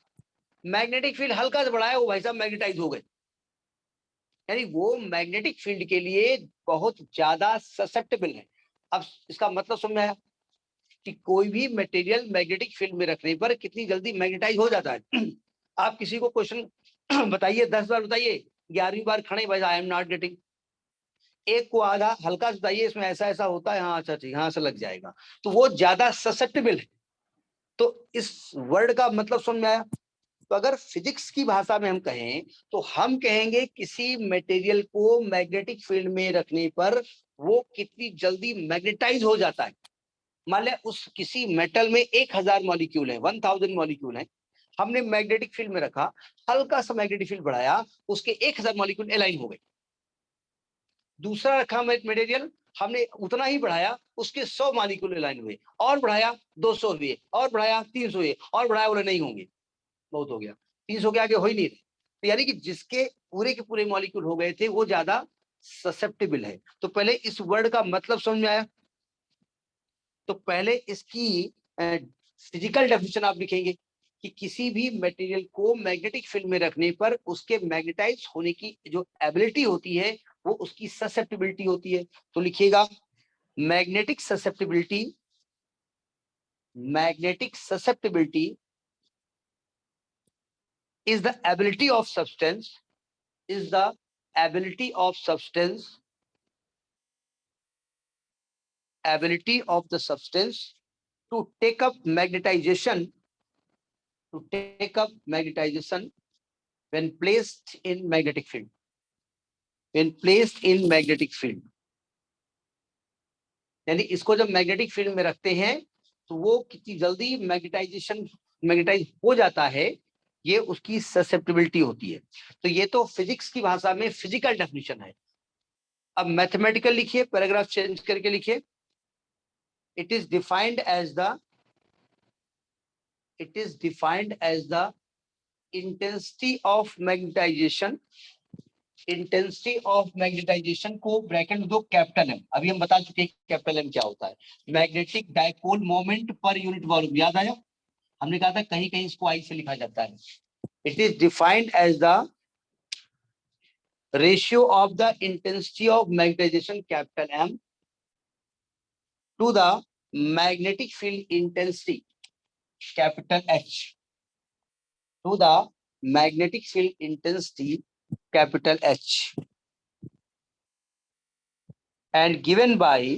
मैग्नेटिक फील्ड हल्का से बढ़ाया, वो भाई साहब मैग्नेटाइज हो गए, यानी वो मैग्नेटिक फील्ड के लिए बहुत ज्यादा ससेप्टेबल है। अब इसका मतलब समझ में आया कि कोई भी मटेरियल मैग्नेटिक फील्ड में रखने पर कितनी जल्दी मैग्नेटाइज हो जाता है। आप किसी को क्वेश्चन बताइए, 10 बार बताइए, 11वीं बार खड़े भाई आई एम नॉट गेटिंग। एक को आधा हल्का से बताइए इसमें ऐसा ऐसा होता है, हाँ अच्छा ठीक, हाँ से लग जाएगा, तो वो ज्यादा ससेप्टेबल है। तो इस वर्ड का मतलब समझ में आया? तो अगर फिजिक्स की भाषा में हम कहें तो हम कहेंगे किसी मटेरियल को मैग्नेटिक फील्ड में रखने पर वो कितनी जल्दी मैग्नेटाइज हो जाता है। मान लिया उस किसी मेटल में 1000 मॉलिक्यूल है, 1000 मॉलिक्यूल है, हमने मैग्नेटिक फील्ड में रखा, हल्का सा मैग्नेटिक फील्ड बढ़ाया, उसके 1000 मॉलिक्यूल अलाइन हो गए। दूसरा रखा मटेरियल, हमने उतना ही बढ़ाया, उसके 100 मॉलिक्यूल अलाइन हुए, और बढ़ाया 200 हुए, और बढ़ाया 300 हुए, और बढ़ाया बोले नहीं होंगे, बहुत हो गया, 300 के आगे हो ही नहीं रहे। तो यानी कि जिसके पूरे के पूरे मॉलिक्यूल हो गए थे वो ज्यादा ससेप्टेबल है। तो पहले इस वर्ड का मतलब समझ में आया? तो पहले इसकी फिजिकल डेफिनेशन आप लिखेंगे कि किसी भी मटेरियल को मैग्नेटिक फील्ड में रखने पर उसके मैग्नेटाइज होने की जो एबिलिटी होती है वो उसकी ससेप्टिबिलिटी होती है। तो लिखिएगा magnetic susceptibility, magnetic susceptibility is the ability of substance, is the ability of substance, ability of the substance to take up magnetization, to take up magnetization when placed in magnetic field, when placed in magnetic field। यानी इसको जब magnetic field में रखते हैं तो वो कितनी जल्दी मैग्नेटाइज हो जाता है, ये उसकी ससेप्टिबिलिटी होती है। तो ये तो फिजिक्स की भाषा में फिजिकल डेफिनेशन है। अब मैथमेटिकल लिखिए, पैराग्राफ चेंज करके लिखिए। It is defined as the intensity of magnetization, intensity of magnetisation को ब्रैकेट में दो कैपिटल एम। अभी हम बता चुके हैं कैपिटल एम क्या होता है। Magnetic dipole moment per unit volume, याद आया? हमने कहा था कहीं कहीं इसको आई से लिखा जाता है। It is defined as the ratio of the intensity of magnetisation capital M to the magnetic field intensity capital H, to the magnetic field intensity capital H, and given by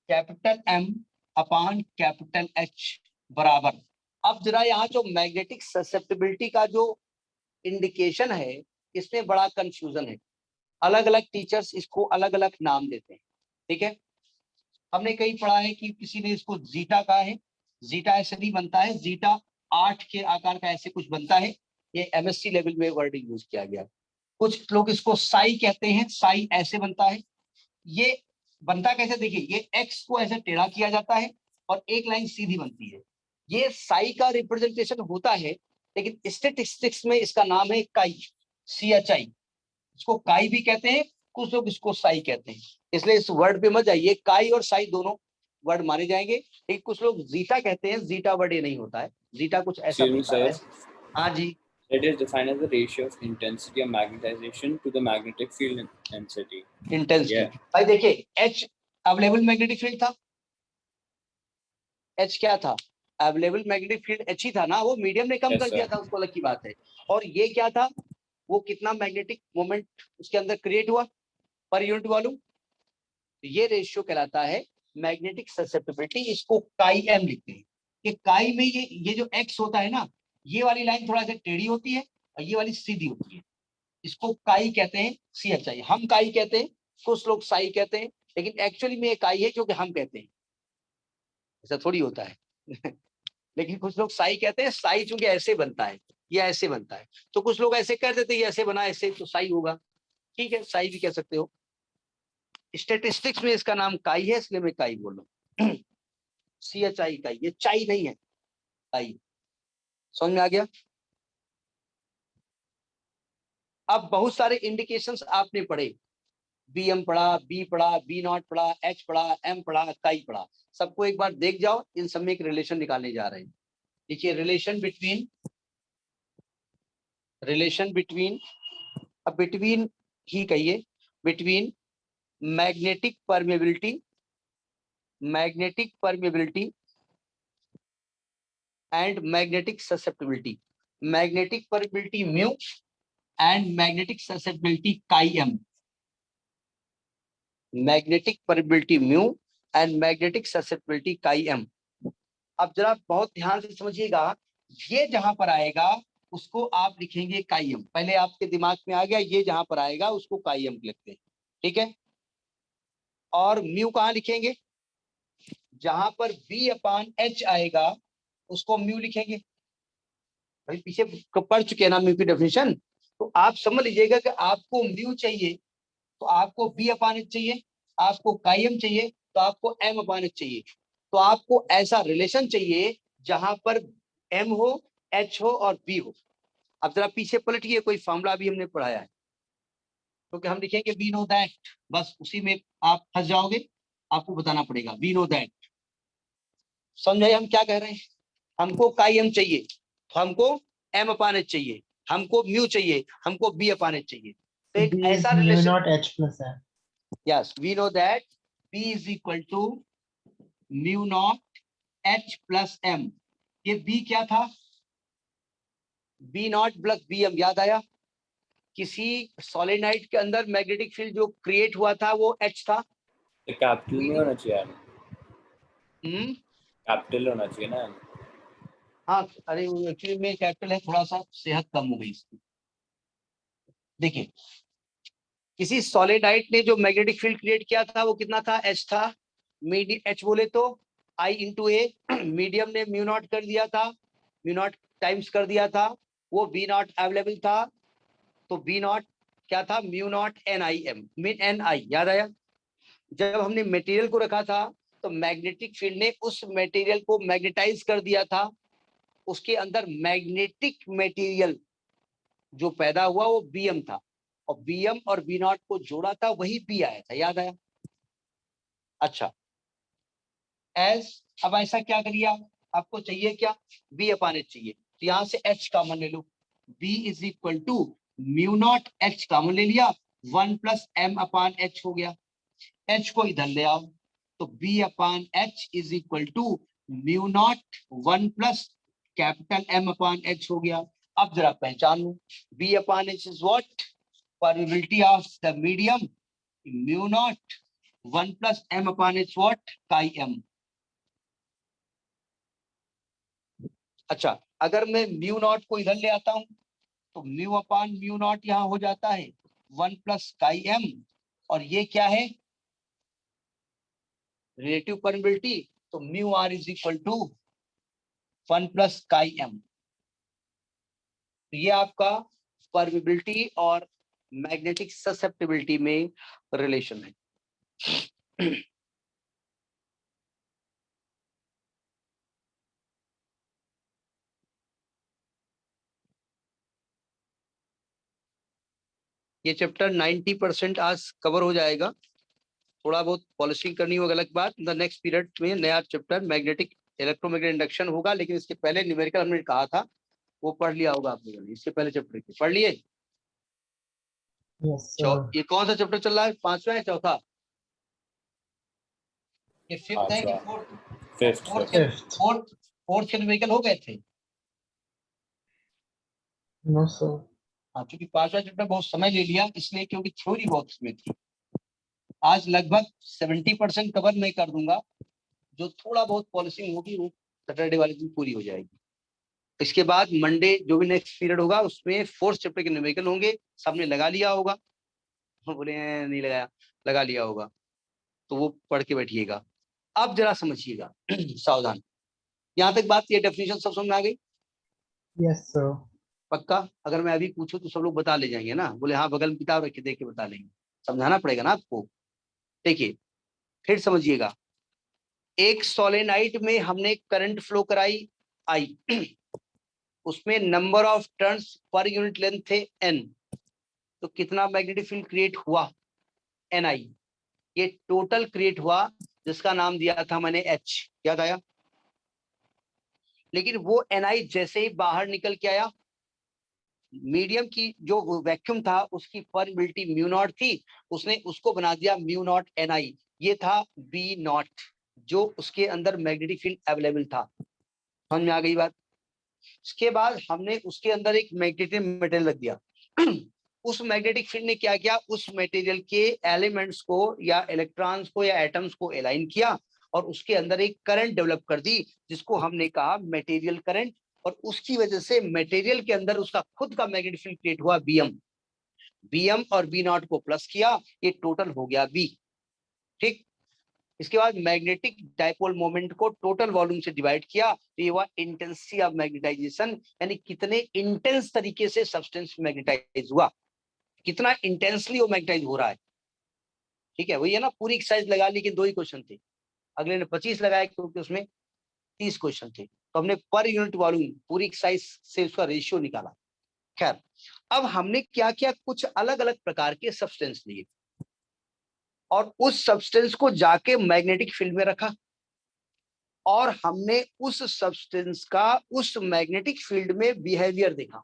capital M upon capital H बराबर। अब जरा यहाँ जो magnetic susceptibility का जो indication है इसमें बड़ा कंफ्यूजन है, अलग अलग टीचर्स इसको अलग अलग नाम देते हैं। ठीक है, हमने कहीं पढ़ा है कि किसी ने इसको जीटा कहा है, जीटा ऐसे नहीं बनता है, जीटा 8 के आकार का ऐसे कुछ बनता है, ये एमएससी लेवल में वर्ड यूज किया गया। कुछ लोग इसको साई कहते हैं, साई ऐसे बनता है। ये बनता कैसे देखिए, ये एक्स को ऐसे टेढ़ा किया जाता है और एक लाइन सीधी बनती है, ये साई का रिप्रेजेंटेशन होता है। लेकिन स्टैटिस्टिक्स में इसका नाम है काई, CHI, इसको काई भी कहते हैं, कुछ लोग इसको साई कहते हैं। इसलिए इस वर्ड पे मत जाइए, काई और साई दोनों वर्ड माने जाएंगे। लेकिन कुछ लोग जीटा कहते हैं, जीटा वर्ड ये नहीं होता है, जीटा कुछ ऐसा होता है। हाँ जी, It is defined as the ratio of intensity of magnetization to the magnetic field intensity. Intensity. Yeah. भाई देखिए H अवेलेबल मैग्नेटिक फील्ड था, H क्या था? अवेलेबल मैग्नेटिक फील्ड H ही था ना, वो मीडियम ने कम Yes, कर दिया sir. था, उसको अलग की बात है। और ये क्या था, वो कितना मैग्नेटिक मोमेंट उसके अंदर क्रिएट हुआ पर यूनिट वॉल्यूम, ये रेशियो कहलाता है मैग्नेटिक ससेप्टिबिलिटी। इसको काई एम लिखते हैं कि काई में ये जो एक्स होता है ना, ये वाली लाइन थोड़ा सा टेढ़ी होती है और ये वाली सीधी होती है, इसको काई कहते हैं, CHI। हम काई कहते हैं, कुछ लोग साई कहते हैं, लेकिन एक्चुअली में ये काई है क्योंकि हम कहते हैं, ऐसा थोड़ी होता है। लेकिन कुछ लोग साई कहते हैं, साई चूंकि ऐसे बनता है, ये ऐसे बनता है, तो कुछ लोग ऐसे कर देते हैं, ये ऐसे बना ऐसे तो साई होगा। ठीक है, साई भी कह सकते हो। स्टेटिस्टिक्स में इसका नाम काई है, इसलिए मैं काई बोल रहा हूँ। CHI काई, ये चाई नहीं है, काई। समझ में आ गया? अब बहुत सारे इंडिकेशंस आपने पढ़े, BM पढ़ा, B पढ़ा, B0 पढ़ा, H पढ़ा, M पढ़ा, काई पढ़ा। सबको एक बार देख जाओ, इन सब में एक रिलेशन निकालने जा रहे हैं। देखिए रिलेशन बिटवीन अब बिटवीन ही कहिए, between magnetic permeability and magnetic susceptibility, magnetic permeability mu and magnetic susceptibility chi M, magnetic permeability mu and magnetic susceptibility chi M. अब जरा बहुत ध्यान से समझिएगा, ये जहां पर आएगा उसको आप लिखेंगे काई एम। पहले आपके दिमाग में आ गया, ये जहां पर आएगा उसको काई एम लिखते हैं, ठीक है। और म्यू कहाँ लिखेंगे? जहां पर B/H आएगा उसको म्यू लिखेंगे। भाई पीछे पढ़ चुके हैं ना म्यू की डेफिनेशन, तो आप समझ लीजिएगा कि आपको म्यू चाहिए तो आपको B/H चाहिए, आपको काई एम चाहिए तो आपको M/H चाहिए। तो आपको ऐसा रिलेशन चाहिए जहां पर M हो, H हो और B हो। अब जरा पीछे पलटिए, कोई फॉर्मूला भी हमने पढ़ाया है, क्योंकि हम लिखेंगे वी नो दैट, बस उसी में आप फंस जाओगे। आपको बताना पड़ेगा वी नो दैट। समझे हम क्या कह रहे हैं? हमको काई एम चाहिए तो हमको M/H चाहिए, हमको म्यू चाहिए, हमको B/H चाहिए। तो एक B is ऐसा mu relation, naught H plus M. Yes we know that B is equal to mu naught H plus M। ये B क्या था? B0 plus BM। याद आया? किसी सोलेनाइड के अंदर मैग्नेटिक फील्ड जो क्रिएट हुआ था वो H था। कैपिटल में होना चाहिए यार, हम्म, कैपिटल होना चाहिए ना। हाँ अरे एक्चुअली में कैपिटल है, थोड़ा सा सेहत कम हो गई इसकी। देखिए किसी सॉलिडाइट ने जो मैग्नेटिक फील्ड क्रिएट किया था वो कितना था? H था। H बोले तो I इंटू ए, मीडियम ने म्यू नॉट कर दिया था, म्यू नॉट टाइम्स कर दिया था, वो B0 अवेलेबल था, तो B0 क्या था? Mu naught NIM, NI। याद आया? जब हमने मटेरियल को रखा था तो मैग्नेटिक फील्ड ने उस मटेरियल को मैग्नेटाइज कर दिया था, उसके अंदर मैग्नेटिक मटेरियल जो पैदा हुआ वो BM था, और BM और B0 को जोड़ा था, वही B आया था। याद आया? अच्छा अब ऐसा क्या करिए, आपको चाहिए क्या? B/H चाहिए, तो यहां से H कॉमन ले लो। B is equal to mu naught H common ले लिया, 1 प्लस M/H हो गया। H को इधर ले आओ तो B/H is equal to mu naught 1 plus capital M/H हो गया। अब जरा पहचान लो, B/H is what? Permeability of the medium, mu naught 1 plus M/H what? Chi M। अच्छा अगर मैं म्यू नॉट को इधर ले आता हूं तो म्यू नॉट यहाँ हो जाता है 1 प्लस काई M, और ये क्या है? रिलेटिव परमेबिलिटी, तो mu R is equal to 1 plus chi M। तो ये आपका परमेबिलिटी और मैग्नेटिक ससेप्टिबिलिटी में रिलेशन है। ये चैप्टर 90% आज कवर हो जाएगा, थोड़ा बहुत पॉलिशिंग करनी होगा अलग बात। द नेक्स्ट पीरियड में नया चैप्टर मैग्नेटिक इलेक्ट्रोमैग्नेटिक इंडक्शन होगा, लेकिन इसके पहले न्यूमेरिकल हमने कहा था वो पढ़ लिया होगा आप लोगों ने, इसके पहले चैप्टर के पढ़ लिए। Yes, sir. ये कौन सा चैप्टर चल रहा है? 5वां है, चौथा? ये 5th है कि 4th? फिफ्थ। Fifth. फोर्थ के न्यूमेरिकल हो गए थे। No, sir. हाँ, क्योंकि 5वां चैप्टर बहुत समय ले लिया इसलिए, क्योंकि थ्योरी बहुत इसमें थी। आज लगभग 70% कवर मैं कर दूंगा, जो थोड़ा बहुत पॉलिशिंग होगी वो सैटरडे वाले दिन पूरी हो जाएगी। इसके बाद मंडे जो भी नेक्स्ट पीरियड होगा उसमें 4th चैप्टर के न्यूमेरिकल होंगे। सबने लगा लिया होगा? बोले नहीं लगाया, लगा लिया होगा तो वो पढ़ के बैठिएगा। अब जरा समझिएगा सावधान। यहाँ तक बात, ये डेफिनेशन सब समझ में आ गई? Yes, sir. पक्का? अगर मैं अभी पूछूं तो सब लोग बता ले जाएंगे ना? बोले हाँ बगल में किताब रख के देख के बता लेंगे। समझाना पड़ेगा ना आपको, देखिए फिर समझिएगा, एक सोलेनाइड में हमने करंट फ्लो कराई आई, उसमें number of turns per unit length थे n, तो कितना मैग्नेटिक फील्ड क्रिएट हुआ, Ni। ये टोटल क्रिएट हुआ जिसका नाम दिया था मैंने H, याद आया। लेकिन वो Ni जैसे ही बाहर निकल के आया, मीडियम की जो वैक्यूम था उसकी परमिबिलिटी म्यू नॉट थी, उसने उसको बना दिया म्यू नॉट Ni, ये था बी नॉट, जो उसके अंदर मैग्नेटिक फील्ड अवेलेबल था। समझ में आ गई बात। इसके बाद हमने उसके अंदर एक मैग्नेटिक मटेरियल रख दिया। उस मैग्नेटिक फील्ड ने क्या किया, उस मटेरियल के एलिमेंट्स को या इलेक्ट्रॉन्स को या एटम्स को अलाइन किया और उसके अंदर एक करंट डेवलप कर दी, जिसको हमने कहा मटेरियल करंट। और उसकी वजह से मटेरियल के अंदर उसका खुद का मैग्नेटिक फील्ड क्रिएट हुआ Bm। Bm और बी नॉट को प्लस किया, ये टोटल हो गया B। ठीक, इसके बाद मैग्नेटिक डाइपोल मोमेंट को टोटल वॉल्यूम से डिवाइड किया, तो ये हुआ इंटेंसिटी ऑफ मैग्नेटाइजेशन, यानी कितने इंटेंस तरीके से सब्सटेंस मैग्नेटाइज हुआ, कितना इंटेंसली वो मैग्नेटाइज हो रहा है। ठीक है, वही है ना, पूरी एक्सरसाइज लगा ली, लेकिन 2 ही क्वेश्चन थे, अगले ने 25 लगाया क्योंकि उसमें 30 क्वेश्चन थे, तो हमने पर यूनिट वॉल्यूम पूरी एक्सरसाइज से उसका रेशियो निकाला। खैर, अब हमने क्या किया, कुछ अलग अलग प्रकार के सब्सटेंस लिए और उस सब्सटेंस को जाके मैग्नेटिक फील्ड में रखा, और हमने उस सब्सटेंस का उस मैग्नेटिक फील्ड में बिहेवियर देखा,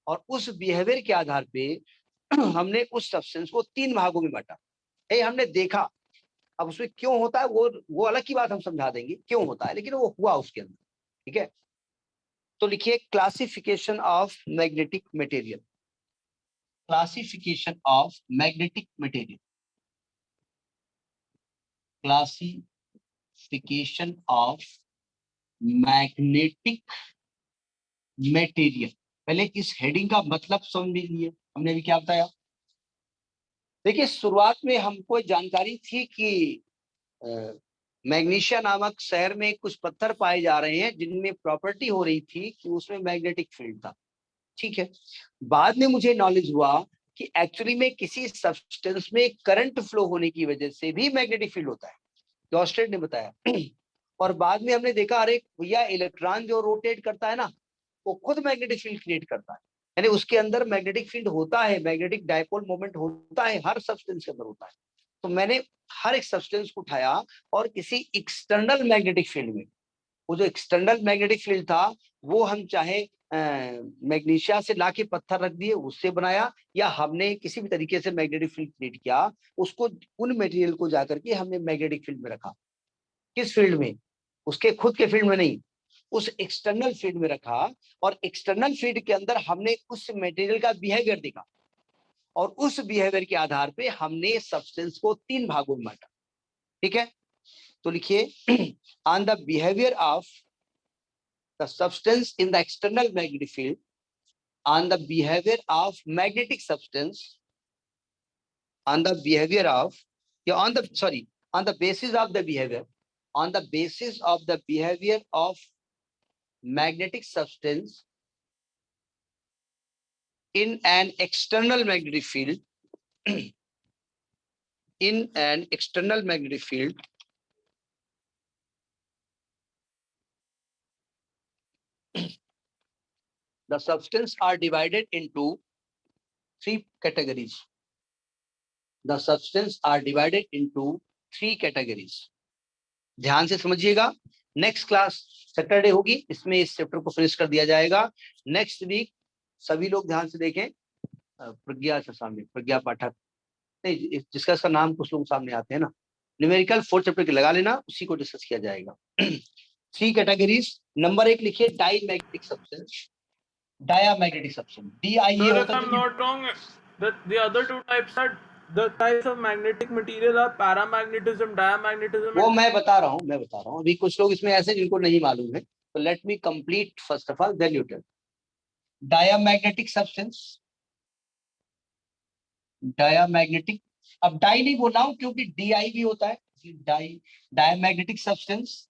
और उस बिहेवियर के आधार पे हमने उस सब्सटेंस को 3 भागों में बांटा। हमने देखा, अब उसमें क्यों होता है वो अलग की बात, हम समझा देंगे क्यों होता है, लेकिन वो हुआ उसके अंदर। ठीक है, तो लिखिए classification of magnetic material, classification of magnetic material, classification of magnetic material. पहले इस हेडिंग का मतलब समझ लीजिए, हमने अभी क्या बताया। देखिए, शुरुआत में हमको जानकारी थी कि मैग्नीशिया नामक शहर में कुछ पत्थर पाए जा रहे हैं जिनमें प्रॉपर्टी हो रही थी कि उसमें मैग्नेटिक फील्ड था। ठीक है, बाद में मुझे नॉलेज हुआ कि एक्चुअली में किसी सब्सटेंस में करंट फ्लो होने की वजह से भी मैग्नेटिक फील्ड होता है, जॉस्टेड ने बताया। और बाद में हमने देखा, अरे भैया इलेक्ट्रॉन जो रोटेट करता है ना, वो खुद मैग्नेटिक फील्ड क्रिएट करता है, यानी उसके अंदर मैग्नेटिक फील्ड होता है, मैग्नेटिक डाइपोल मोमेंट होता है, हर सब्सटेंस के अंदर होता है। तो मैंने हर एक सब्सटेंस को उठाया और किसी एक्सटर्नल मैग्नेटिक फील्ड में, वो जो एक्सटर्नल मैग्नेटिक फील्ड था वो हम चाहे मैग्नीशिया से लाके पत्थर रख दिए उससे बनाया, या हमने किसी भी तरीके से मैग्नेटिक फील्ड क्रिएट किया, उसको उन मटेरियल को जाकर के हमने मैग्नेटिक फील्ड में रखा। किस फील्ड में, उसके खुद के फील्ड में नहीं, उस एक्सटर्नल फील्ड में रखा, और एक्सटर्नल फील्ड के अंदर हमने उस मटेरियल का बिहेवियर देखा, और उस बिहेवियर के आधार पे हमने सब्सटेंस को 3 भागों में बांटा। ठीक है, तो लिखिए on the behaviour of the substance in the external magnetic field, on the behaviour of magnetic substance, on the behaviour of, या on the sorry on the basis of the behaviour, on the basis of the behavior of magnetic substance in an external magnetic field, in an external magnetic field, the substance are divided into 3 categories. The substance are divided into 3 categories. ध्यान से समझिएगा, next class Saturday होगी, इसमें इस chapter को finish कर दिया जाएगा। नेक्स्ट वीक सभी लोग ध्यान से देखें, प्रज्ञा से सामने, प्रज्ञा पाठक नहीं, जिसका इसका नाम कुछ लोग सामने आते हैं ना, न्यूमेरिकल 4th चैप्टर के लगा लेना, उसी को डिस्कस किया जाएगा। 3 कैटेगरीज। नंबर 1 लिखिए diamagnetic substance, diamagnetic substance, DIA Sir, if होता I'm है। not wrong, the other 2 types are the types of magnetic material are paramagnetism, diamagnetism, वो and मैं बता रहा हूँ, अभी कुछ लोग इसमें ऐसे जिनको नहीं मालूम है, तो let me complete first of all, then you tell. Diamagnetic substance, diamagnetic, अब डाई नहीं बोल रहा हूं क्योंकि DI भी होता है, डायामैग्नेटिक सब्सटेंस।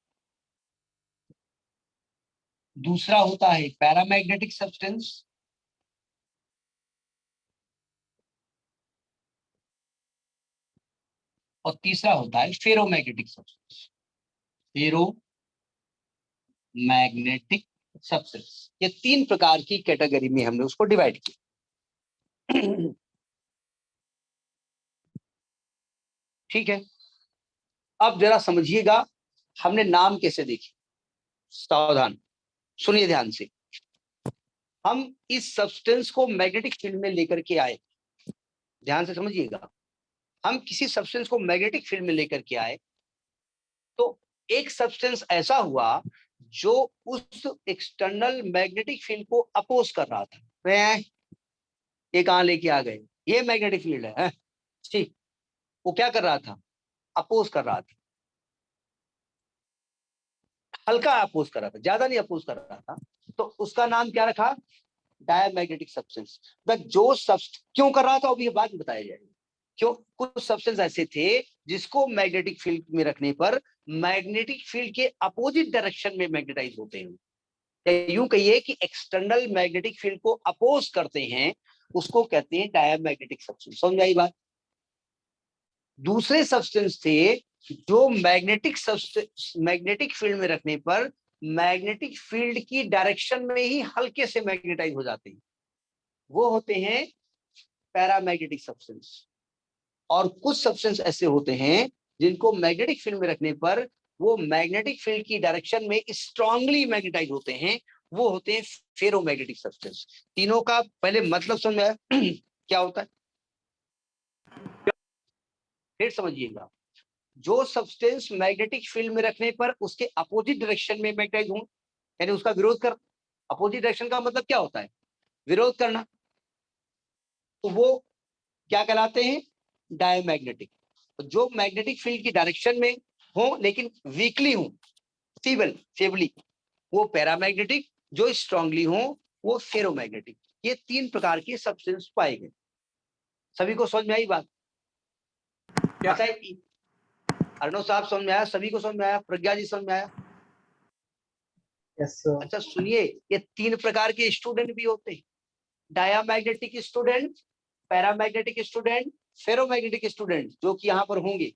दूसरा होता है पैरामैग्नेटिक सब्सटेंस, और तीसरा होता है फेरोमैग्नेटिक सब्सटेंस। फेरोमैग्नेटिक सब्सटेंस, ये 3 प्रकार की कैटेगरी में हमने उसको डिवाइड किया। ठीक है, अब जरा समझिएगा हमने नाम कैसे देखे। सावधान सुनिए ध्यान से। हम इस सब्सटेंस को मैग्नेटिक फील्ड में लेकर के आए, ध्यान से समझिएगा। हम किसी सब्सटेंस को मैग्नेटिक फील्ड में लेकर के आए तो एक सब्सटेंस ऐसा हुआ जो उस एक्सटर्नल मैग्नेटिक फील्ड को अपोज कर रहा था। ये कहां लेके आ गए, ये मैग्नेटिक फील्ड है ठीक, वो क्या कर रहा था, अपोज कर रहा था, हल्का अपोज कर रहा था, ज्यादा नहीं अपोज कर रहा था, तो उसका नाम क्या रखा, डायमैग्नेटिक सब्सटेंस। जो क्यों कर रहा था अभी बाद में बताया जाएगा। क्यों, कुछ सब्सटेंस ऐसे थे जिसको मैग्नेटिक फील्ड में रखने पर मैग्नेटिक फील्ड के अपोजिट डायरेक्शन में मैग्नेटाइज होते हैं, या यूं कहिए कि एक्सटर्नल मैग्नेटिक फील्ड को अपोज करते हैं, उसको कहते हैं डायमैग्नेटिक सब्सटेंस। समझ आई बात। दूसरे सब्सटेंस थे जो मैग्नेटिक फील्ड में रखने पर मैग्नेटिक फील्ड की डायरेक्शन में ही हल्के से मैग्नेटाइज हो जाते हैं, वो होते हैं पैरामैग्नेटिक सब्सटेंस। और कुछ सब्सटेंस ऐसे होते हैं जिनको मैग्नेटिक फील्ड में रखने पर वो मैग्नेटिक फील्ड की डायरेक्शन में स्ट्रांगली मैग्नेटाइज होते हैं, वो होते हैं फेरोमैग्नेटिक सब्सटेंस। तीनों का पहले मतलब समझ में आया क्या होता है, फिर समझिएगा। जो सब्सटेंस मैग्नेटिक फील्ड में रखने पर उसके अपोजिट डायरेक्शन में मैग्नेटाइज हो, यानी उसका विरोध कर, अपोजिट डायरेक्शन का मतलब क्या होता है, विरोध करना, तो वो क्या कहलाते हैं, डायमैग्नेटिक। जो मैग्नेटिक फील्ड की डायरेक्शन में हो लेकिन वीकली हो, फेबली, वो पैरामैग्नेटिक। जो स्ट्रांगली हो वो फेरोमैग्नेटिक। ये 3 प्रकार के सब्सटेंस पाए गए। सभी को समझ में आई बात। अच्छा, अर्णव साहब समझ में आया, सभी को समझ में आया, प्रज्ञा जी समझ में आया। Yes, sir. अच्छा सुनिए, ये 3 प्रकार के स्टूडेंट भी होते हैं, diamagnetic student, paramagnetic student, ferromagnetic student, जो कि यहाँ पर होंगे।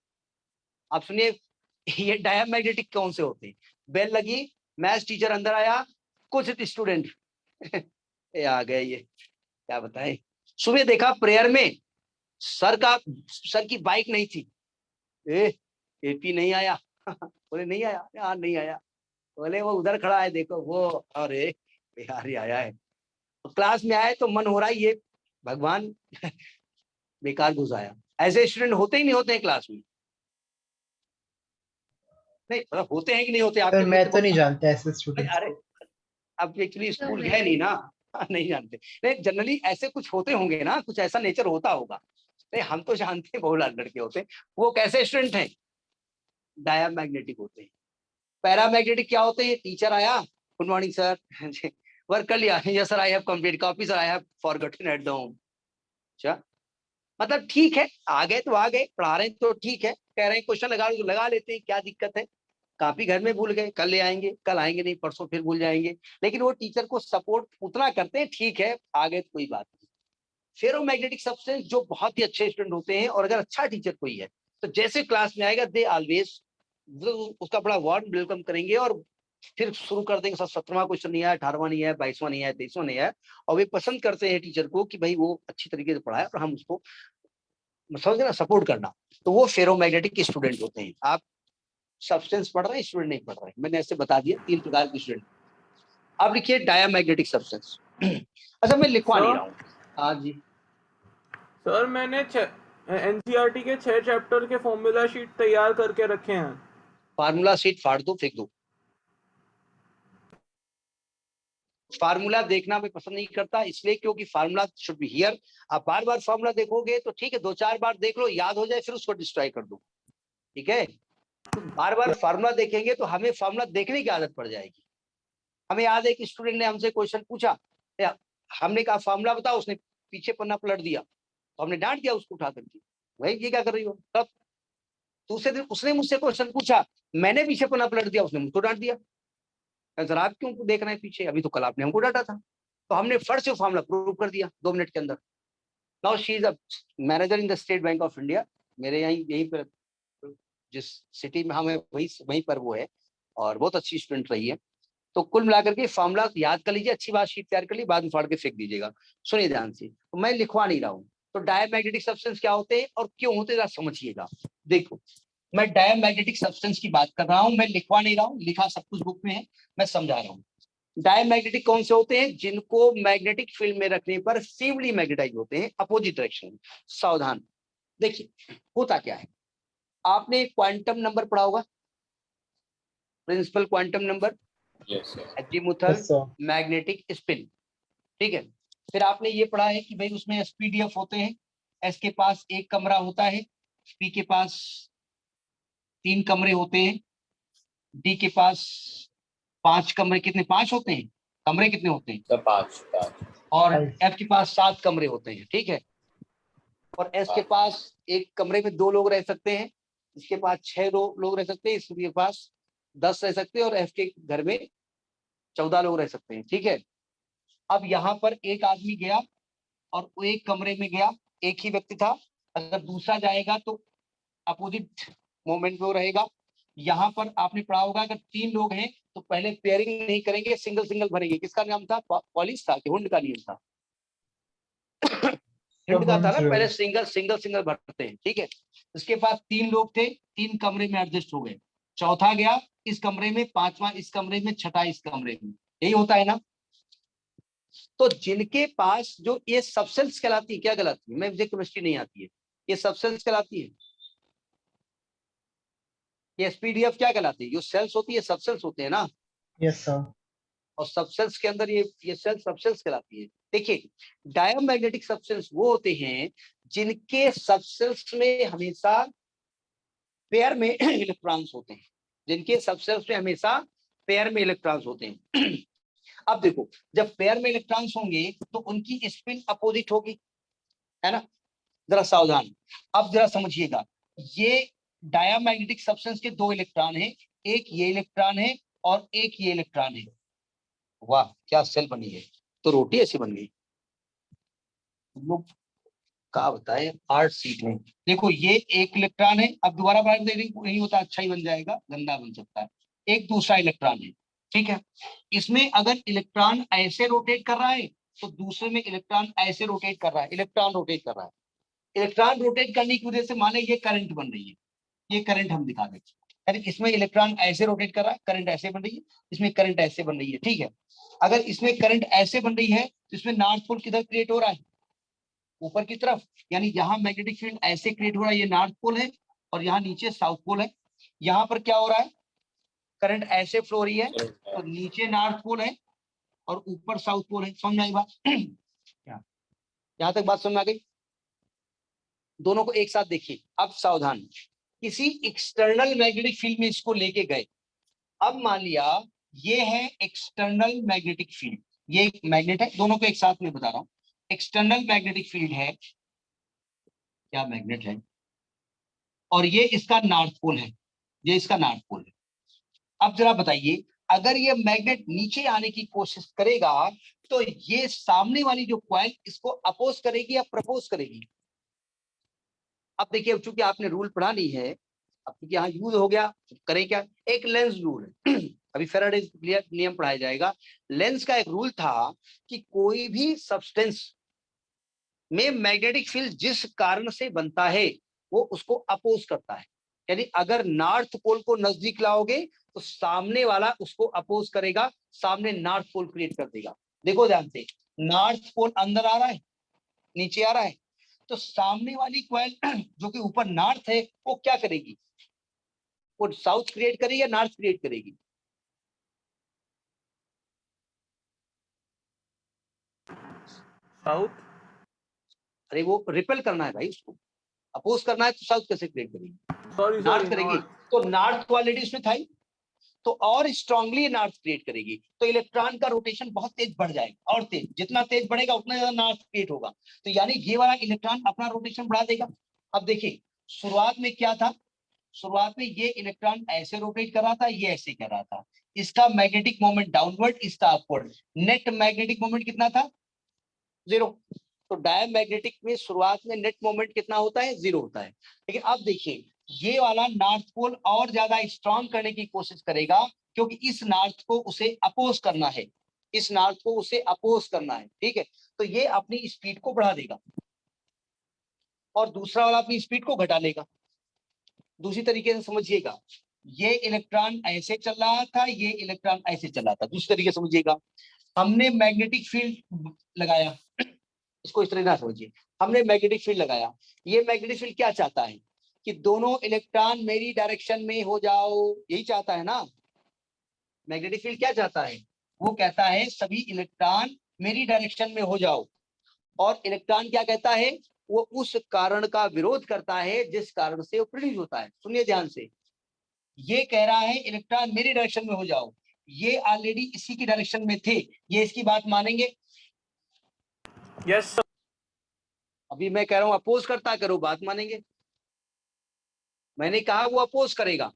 आप सुनिए, ये डायमैग्नेटिक कौन से होते हैं। बेल लगी, मैथ्स टीचर अंदर आया, कुछ स्टूडेंट आ गए, ये क्या बताएं। सुबह देखा प्रेयर में सर की बाइक नहीं थी, एपी नहीं आया बोले नहीं आया, यार नहीं आया, बोले वो उधर खड़ा है देखो वो, अरे यार आया है। तो क्लास में आए तो मन हो रहा है ये भगवान बेकार घुसाया। ऐसे स्टूडेंट होते ही नहीं होते हैं क्लास में, नहीं मतलब होते हैं कि नहीं होते सर आपके मैं तो नहीं जानता ऐसे स्टूडेंट्स अरे को। अब एक्चुअली स्कूल है नहीं ना, नहीं जानते। नहीं जनरली ऐसे कुछ होते होंगे ना, कुछ ऐसा नेचर होता होगा। नहीं हम तो जानते हैं बहुत लड़के होते हैं। वो कैसे स्टूडेंट हैं, डायमैग्नेटिक होते हैं। पैरामैग्नेटिक क्या होते हैं, टीचर आया, गुड मॉर्निंग सर, वर्क कर लिया, yes sir I have complete copy sir I have forgotten at the home. अच्छा मतलब ठीक है, आ गए तो आ गए, पढ़ा रहे हैं तो ठीक है, कह रहे हैं क्वेश्चन लगा लेते हैं, क्या दिक्कत है। काफी घर में भूल गए, कल ले आएंगे, कल आएंगे नहीं, परसों फिर भूल जाएंगे, लेकिन वो टीचर को सपोर्ट उतना करते हैं, ठीक है आ गए तो कोई बात नहीं। फेरोमैग्नेटिक सब्सटेंस जो बहुत ही अच्छे स्टूडेंट होते हैं, और अगर अच्छा टीचर कोई है तो जैसे क्लास में आएगा दे ऑलवेज उसका बड़ा वार्म वेलकम करेंगे, और फिर शुरू कर देंगे, 17वां क्वेश्चन नहीं आया, 18वां नहीं आया, 22वां नहीं आया, 23वां नहीं आया, और वे पसंद करते हैं टीचर को कि भाई वो अच्छी तरीके से पढ़ाए और हम उसको समझे ना सपोर्ट करना। तो वो फेरोमैग्नेटिक स्टूडेंट होते हैं। आप सब्सटेंस पढ़ रहे हैं, स्टूडेंट नहीं पढ़ रहे हैं, मैंने ऐसे बता दिया 3 प्रकार के स्टूडेंट। अब लिखिए डायमैग्नेटिक सब्सटेंस। अच्छा मैं लिखवा नहीं रहा हूँ। हाँ जी सर मैंने एनसीईआरटी के 6 चैप्टर के फॉर्मूला शीट तैयार करके रखे हैं। फार्मूला शीट फाड़ दो, फेंक दो। फार्मूला देखना मैं पसंद नहीं करता, इसलिए क्योंकि फार्मूला शुड बी हियर। आप बार बार फार्मूला देखोगे तो ठीक है, 2-4 बार देख लो, याद हो जाए, फिर उसको डिस्ट्रॉय कर दो, ठीक है। तो बार बार फार्मूला देखेंगे तो हमें फार्मूला देखने की आदत पड़ जाएगी। हमें याद है कि स्टूडेंट ने हमसे क्वेश्चन पूछा, हमने कहा फार्मूला बताओ, उसने पीछे पन्ना पलट दिया, तो हमने डांट दिया उसको उठा करके, भाई ये क्या कर रही हो। तब दूसरे दिन उसने मुझसे क्वेश्चन पूछा, मैंने पीछे पन्ना पलट दिया, उसने मुझको डांट दिया, सर आप क्यों देख रहे हैं पीछे, अभी तो कल आपने हमको डांटा था। तो हमने फट से फार्मूला प्रूव कर दिया 2 मिनट के अंदर। Now she is a manager in the state bank of India, मेरे यहीं पर जिस सिटी में हमें वहीं पर वो है, और बहुत अच्छी स्टूडेंट रही है। तो कुल मिलाकर के फॉर्मूला याद कर लीजिए, अच्छी बात शीट तैयार कर ली, बाद में फाड़ के फेंक दीजिएगा। सुनिए ध्यान से, तो मैं लिखवा नहीं रहा हूँ। तो डायमैग्नेटिक सब्सटेंस क्या होते हैं और क्यों होते हैं, जरा समझिएगा। देखो, मैं डायमैग्नेटिक सब्सटेंस की बात कर रहा हूँ, मैं लिखवा नहीं रहा हूँ, लिखा सब कुछ बुक में है, मैं समझा रहा हूँ। डायमैग्नेटिक कौन से होते हैं, जिनको मैग्नेटिक फील्ड में रखने पर फीवली मैग्नेटाइज होते हैं अपोजिट डायरेक्शन में। सावधान, देखिए होता क्या है, आपने क्वांटम नंबर पढ़ा होगा, principal quantum number, Yes, sir. Azimuthal Yes, sir. Magnetic spin, ठीक है। फिर आपने ये पढ़ा है कि भाई उसमें एसपीडीएफ होते हैं, एस के पास एक कमरा होता है, पी के पास 3 कमरे होते हैं, डी के पास 5 कमरे, कितने 5 होते हैं, कमरे कितने होते हैं, The patch. और Five. एफ के पास 7 कमरे होते हैं, ठीक है। और एस के पास एक कमरे में 2 लोग रह सकते हैं, इसके पास 6 लोग रह सकते हैं, इसके पास 10 रह सकते हैं, और एफ के घर में 14 लोग रह सकते हैं, ठीक है। अब यहाँ पर एक आदमी गया और वो एक कमरे में गया, एक ही व्यक्ति था, अगर दूसरा जाएगा तो अपोजिट मोमेंट में वो रहेगा। यहाँ पर आपने पढ़ा होगा, अगर 3 लोग हैं तो पहले पेयरिंग नहीं करेंगे, सिंगल सिंगल भरेंगे। किसका नाम था, पॉलिश था कि हुंड का नियम था, हिंड का था ना, पहले सिंगल सिंगल सिंगल भरते हैं, ठीक है। उसके बाद 3 लोग थे, 3 कमरे में एडजस्ट हो गए, चौथा गया इस कमरे में, 5वां इस कमरे में, छठा इस कमरे में, यही होता है ना। तो जिनके पास जो ये सबसेल्स कहलाती है, क्या कहलाती है, मैं मुझे केमिस्ट्री नहीं आती है, ये सबसेल्स कहलाती है, ये एसपीडीएफ क्या कहलाती है, जो सेल्स होती है सबसेल्स होते हैं ना, Yes, sir. और सबसेल्स के अंदर ये सेल सबसेल्स कहलाती है। देखिए, डायमैग्नेटिक सब्सटेंस वो होते हैं जिनके सबसेल्स में हमेशा पेयर में इलेक्ट्रॉन्स होते हैं, जिनके सबसेल्स में हमेशा पेयर में इलेक्ट्रॉन्स होते हैं। अब देखो, जब पेयर में इलेक्ट्रॉन्स होंगे तो उनकी स्पिन अपोजिट होगी, है ना। जरा सावधान, अब जरा समझिएगा, ये डायमैग्नेटिक सब्सटेंस के 2 इलेक्ट्रॉन हैं, एक ये इलेक्ट्रॉन है और एक ये इलेक्ट्रॉन है। वाह क्या सेल बनी है, तो रोटी ऐसी बन गई। लोग क्या बताए, आर्ट सीट में देखो, ये एक इलेक्ट्रॉन है, अब दोबारा बार नहीं होता, अच्छा ही बन जाएगा, गंदा बन सकता है। एक दूसरा इलेक्ट्रॉन है, ठीक है। इसमें अगर इलेक्ट्रॉन ऐसे रोटेट कर रहा है तो दूसरे में इलेक्ट्रॉन ऐसे रोटेट कर रहा है, इलेक्ट्रॉन रोटेट कर रहा है। इलेक्ट्रॉन रोटेट करने की वजह से माने ये करंट बन रही है, ये करंट हम दिखा देंगे, यानी इसमें इलेक्ट्रॉन ऐसे रोटेट कर रहा है, करंट ऐसे बन रही है, इसमें करंट ऐसे बन रही है, ठीक है। अगर इसमें करंट ऐसे बन रही है तो इसमें नॉर्थ पोल किधर क्रिएट हो रहा है, ऊपर की तरफ, यानी यहाँ मैग्नेटिक फील्ड ऐसे क्रिएट हो रहा है, ये नॉर्थ पोल है, और यहाँ नीचे साउथ पोल है। यहाँ पर क्या हो रहा है, करंट ऐसे फ्लो हो रही है, तो नीचे नॉर्थ पोल है और ऊपर साउथ पोल है। समझ में आई बात? यहाँ तक बात समझ में आ गई? दोनों को एक साथ देखिए। अब सावधान, किसी एक्सटर्नल मैग्नेटिक फील्ड में इसको लेके गए, अब मान लिया ये है एक्सटर्नल मैग्नेटिक फील्ड, ये एक मैग्नेट है, दोनों को एक साथ में बता रहा हूं, एक्सटर्नल मैग्नेटिक फील्ड है, क्या मैग्नेट है, और ये इसका नॉर्थ पोल है, ये इसका नॉर्थ पोल है। अब जरा बताइए, अगर ये मैग्नेट नीचे आने की कोशिश करेगा तो ये सामने वाली जो कॉइल इसको अपोज करेगी या प्रपोज करेगी? अब देखिए, अब चूंकि आपने रूल पढ़ा नहीं है, अब क्योंकि यहाँ यूज हो गया, करें क्या, एक लेंस रूल है। अभी फैराडे नियम पढ़ाया जाएगा। लेंस का एक रूल था कि कोई भी सब्सटेंस में मैग्नेटिक फील्ड जिस कारण से बनता है वो उसको अपोज करता है, यानी अगर नॉर्थ पोल को नजदीक लाओगे तो सामने वाला उसको अपोज करेगा, सामने नॉर्थ पोल क्रिएट कर देगा। देखो ध्यान से, नॉर्थ पोल अंदर आ रहा है, नीचे आ रहा है, तो सामने वाली कॉइल जो कि ऊपर नॉर्थ है वो क्या करेगी, वो साउथ क्रिएट करेगी या नॉर्थ क्रिएट करेगी? साउथ। अरे वो रिपेल करना है भाई, उसको अपोज करना है, तो साउथ कैसे क्रिएट करेगी, सॉरी नॉर्थ करेगी। तो नॉर्थ ऑलरेडी उसमें था ही, तो और स्ट्रांगली नॉर्थ क्रिएट करेगी, तो इलेक्ट्रॉन का रोटेशन बहुत तेज बढ़ जाएगा, और तेज, जितना तेज बढ़ेगा उतना ज्यादा नॉर्थ क्रिएट होगा, तो यानी ये वाला इलेक्ट्रॉन अपना रोटेशन बढ़ा देगा। अब देखिए, शुरुआत में क्या था, शुरुआत में ये इलेक्ट्रॉन ऐसे रोटेट कर रहा था, ये ऐसे कर रहा था, इसका मैग्नेटिक मोमेंट डाउनवर्ड, इसका अपवर्ड, नेट मैग्नेटिक मोमेंट कितना था, 0। तो डायमैग्नेटिक में शुरुआत में नेट मोमेंट कितना होता है, 0 होता है। लेकिन अब देखिए, ये वाला नॉर्थ पोल और ज्यादा स्ट्रांग करने की कोशिश करेगा, क्योंकि इस नॉर्थ को उसे अपोज करना है, इस नॉर्थ को उसे अपोज करना है, ठीक है। तो ये अपनी स्पीड को बढ़ा देगा और दूसरा वाला अपनी स्पीड को घटा लेगा। दूसरी तरीके से समझिएगा, ये इलेक्ट्रॉन ऐसे चल रहा था, ये इलेक्ट्रॉन ऐसे चल रहा था। दूसरी तरीके से समझिएगा, हमने मैग्नेटिक फील्ड लगाया, इसको इस तरह ना समझिए, हमने मैग्नेटिक फील्ड लगाया। ये मैग्नेटिक फील्ड क्या चाहता है कि दोनों इलेक्ट्रॉन मेरी डायरेक्शन में हो जाओ, यही चाहता है ना। मैग्नेटिक फील्ड क्या चाहता है, वो कहता है सभी इलेक्ट्रॉन मेरी डायरेक्शन में हो जाओ। और इलेक्ट्रॉन क्या कहता है, वो उस कारण का विरोध करता है जिस कारण से वो प्रोड्यूस होता है। सुनिए ध्यान से, ये कह रहा है इलेक्ट्रॉन मेरी डायरेक्शन में हो जाओ, ये ऑलरेडी इसी की डायरेक्शन में थे, ये इसकी बात मानेंगे। Yes, sir. अभी मैं कह रहा हूं अपोज करता करो, बात मानेंगे। मैंने कहा वो अपोज करेगा,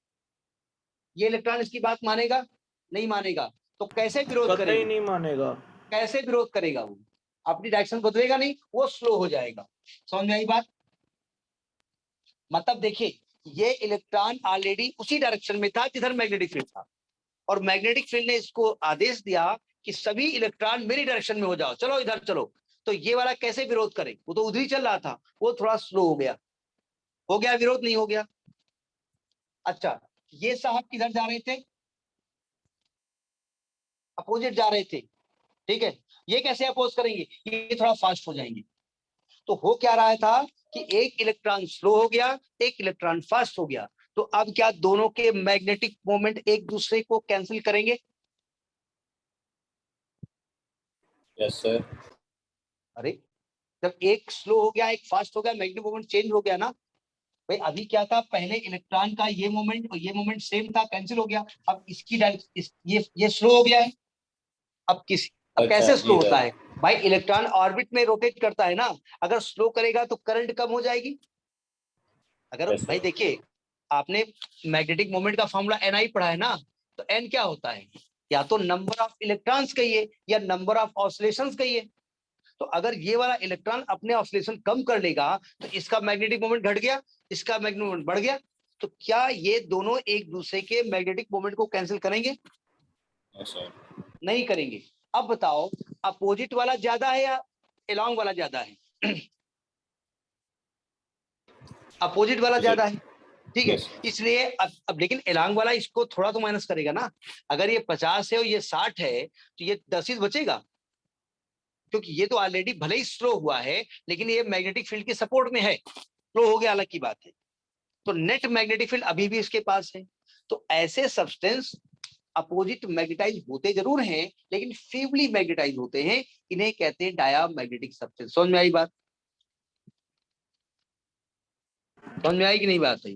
ये इलेक्ट्रॉन इसकी बात मानेगा, नहीं मानेगा। तो कैसे विरोध कतई करेगा, नहीं मानेगा। कैसे विरोध करेगा, वो अपनी डायरेक्शन बदलेगा नहीं, वो स्लो हो जाएगा। समझ में आई बात। मतलब देखिए, ये इलेक्ट्रॉन ऑलरेडी उसी डायरेक्शन में था जिधर मैग्नेटिक फील्ड था, और मैग्नेटिक फील्ड ने इसको आदेश दिया कि सभी इलेक्ट्रॉन मेरी डायरेक्शन में हो जाओ, चलो इधर चलो। तो ये वाला कैसे विरोध करे, वो तो उधर ही चल रहा था, वो थोड़ा स्लो हो गया विरोध नहीं हो गया। अच्छा, ये साहब किधर जा रहे थे, अपोजिट जा रहे थे, ठीक है। ये कैसे अपोज करेंगे, ये थोड़ा फास्ट हो जाएंगे। तो हो क्या रहा था कि एक इलेक्ट्रॉन स्लो हो गया, एक इलेक्ट्रॉन फास्ट हो गया। तो अब क्या दोनों के मैग्नेटिक मोमेंट एक दूसरे को कैंसिल करेंगे। Yes, sir. अरे जब एक स्लो हो गया एक फास्ट हो गया, मैग्नेटिक मोमेंट चेंज हो गया ना भाई। अभी क्या था, पहले इलेक्ट्रॉन का ये मोमेंट और ये मोमेंट सेम था, कैंसिल हो गया। अब इसकी ये स्लो हो गया है। अब अच्छा, कैसे स्लो इधर। होता है भाई, इलेक्ट्रॉन ऑर्बिट में रोटेट करता है ना, अगर स्लो करेगा तो करंट कम हो जाएगी। अगर Yes, भाई sir. देखिए, आपने मैग्नेटिक मोमेंट का फॉर्मूला Ni पढ़ा है ना, तो N क्या होता है, या तो नंबर ऑफ इलेक्ट्रॉन्स कहिए या नंबर ऑफ ऑसिलेशंस कहिए। तो अगर ये वाला इलेक्ट्रॉन अपने ऑसिलेशन कम कर लेगा तो इसका मैग्नेटिक मोमेंट घट गया, इसका मैग्नेटिक मोमेंट बढ़ गया। तो क्या ये दोनों एक दूसरे के मैग्नेटिक मोमेंट को कैंसिल करेंगे, Yes, sir. नहीं करेंगे। अब बताओ, अपोजिट वाला ज्यादा है या एलॉन्ग वाला ज्यादा है, अपोजिट वाला ज्यादा है, ठीक है। Yes. इसलिए अब लेकिन एलॉन्ग वाला इसको थोड़ा तो माइनस करेगा ना। अगर ये 50 है और ये 60 है तो ये 10 ही बचेगा, क्योंकि ये तो ऑलरेडी भले ही स्लो हुआ है लेकिन ये मैग्नेटिक फील्ड के सपोर्ट में है, स्लो हो गया अलग की बात है। तो नेट मैग्नेटिक फील्ड अभी भी इसके पास है। तो ऐसे सब्सटेंस अपोजिट मैग्नेटाइज होते जरूर हैं लेकिन फीवली मैग्नेटाइज होते हैं, इन्हें कहते हैं डायामैग्नेटिक सब्सटेंस। समझ में आई बात, समझ में आई कि नहीं बात है।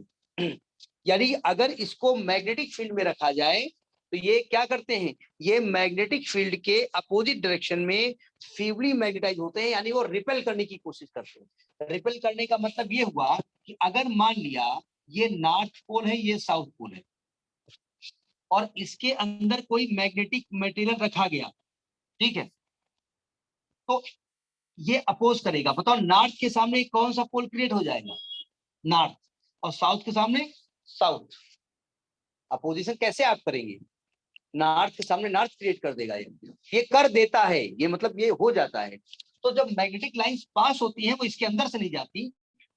यानी अगर इसको मैग्नेटिक फील्ड में रखा जाए तो ये क्या करते हैं, ये मैग्नेटिक फील्ड के अपोजिट डायरेक्शन में फीवली मैग्नेटाइज होते हैं, यानी वो रिपेल करने की कोशिश करते हैं। रिपेल करने का मतलब ये हुआ कि अगर मान लिया ये नॉर्थ पोल है, ये साउथ पोल है, और इसके अंदर कोई मैग्नेटिक मटेरियल रखा गया, ठीक है, तो ये अपोज करेगा। बताओ नॉर्थ के सामने कौन सा पोल क्रिएट हो जाएगा, नॉर्थ, और साउथ के सामने साउथ। अपोजिशन कैसे आप करेंगे, नॉर्थ के सामने नॉर्थ क्रिएट कर देगा, ये कर देता है, ये मतलब ये हो जाता है। तो जब मैग्नेटिक लाइंस पास होती हैं वो इसके अंदर से नहीं जाती,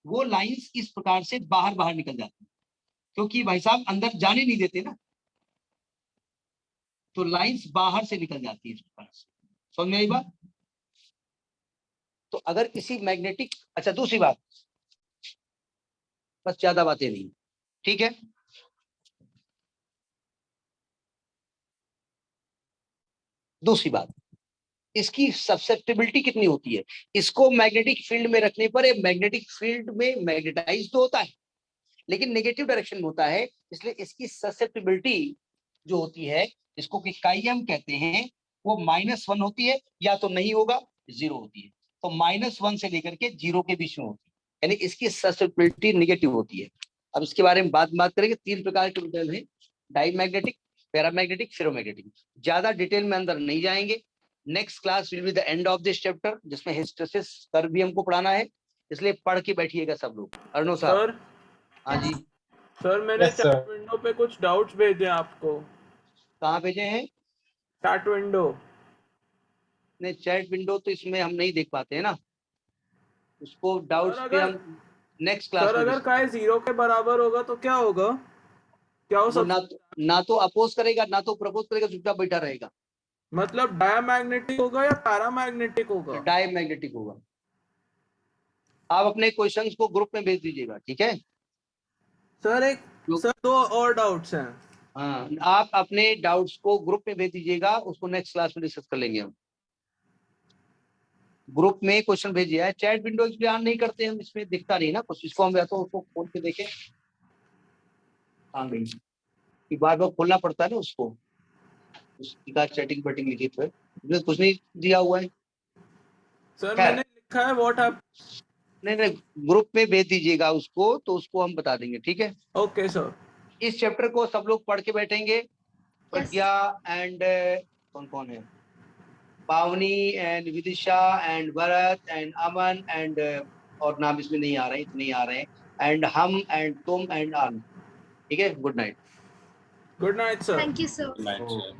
वो लाइंस इस प्रकार से बाहर बाहर निकल जाती, क्योंकि भाई साहब अंदर जाने नहीं देते ना, तो लाइंस बाहर से निकल जाती है इस प्रकार से। समझ में आई बात। तो अगर किसी मैग्नेटिक, अच्छा दूसरी बात, बस ज्यादा बातें नहीं, ठीक है। दूसरी बात, इसकी ससेप्टिबिलिटी कितनी होती है, इसको मैग्नेटिक फील्ड में रखने पर मैग्नेटिक फील्ड में मैग्नेटाइज तो होता है लेकिन नेगेटिव डायरेक्शन में होता है, इसलिए इसकी ससेप्टिबिलिटी जो होती है, इसको इकाई हम कहते हैं, वो -1 होती है, या तो नहीं होगा 0 होती है। तो -1 से लेकर के 0 के बीच में होती है, यानी इसकी ससेप्टिबिलिटी नेगेटिव होती है। अब इसके बारे में बात करेंगे। 3 प्रकार के मेटल हैं, डाईमैग्नेटिक, पैरामैग्नेटिक, फेरोमैग्नेटिक। ज्यादा डिटेल में अंदर नहीं जाएंगे। Next class will be the end of this chapter, जिसमें हिस्टेरेसिस कर्व भी हमको पढ़ाना है, इसलिए पढ़ के बैठिएगा सब लोग। अर्नो साहब। सर हाँ जी। सर मैंने Yes, sir. चैट विंडो पे कुछ डाउट्स भेजे हैं आपको। कहाँ भेजे हैं? Chat window. नहीं, चैट विंडो तो इसमें हम नहीं देख पाते हैं ना, उसको डाउट्स सर पे अगर हम नेक्स्ट क्लास सर में अगर discuss काय 0 के बराबर होगा तो क्या होगा? क्या वो वो सब ना तो अपोज करेगा ना तो प्रपोज करेगा, चुपचाप बैठा रहेगा, मतलब डायमैग्नेटिक होगा या पैरामैग्नेटिक होगा? डायमैग्नेटिक होगा। आप अपने क्वेश्चंस को ग्रुप में भेज दीजिएगा, ठीक है? सर 2 और डाउट्स हैं। हाँ, आप अपने डाउट्स को ग्रुप में भेज दीजिएगा, उसको नेक्स्ट क्लास में डिस्कस कर लेंगे हम। ग्रुप में क्वेश्चन भेजिए है, चैट विंडो ध्यान नहीं करते हम, इसमें दिखता नहीं ना कुछ, इसको हम या तो उसको खोल के देखें। हाँ गई, बार बार खोलना पड़ता है ना उसको, उसका चैटिंग बटिंग लिखी तो है, कुछ नहीं दिया हुआ है। सर खैर, मैंने लिखा है व्हाट हैप। नहीं, ग्रुप में भेज दीजिएगा उसको, तो उसको हम बता देंगे, ठीक है? Okay sir. इस चैप्टर को सब लोग पढ़ के बैठेंगे, प्रज्ञा एंड कौन कौन है, पावनी and Vidisha and Bharat and Aman and और नाम इसमें नहीं आ रहे हैं, इतने आ रहे हैं, एंड हम एंड तुम एंड आन, ठीक है? Good night. Good night sir. Thank you, sir. Right, sir.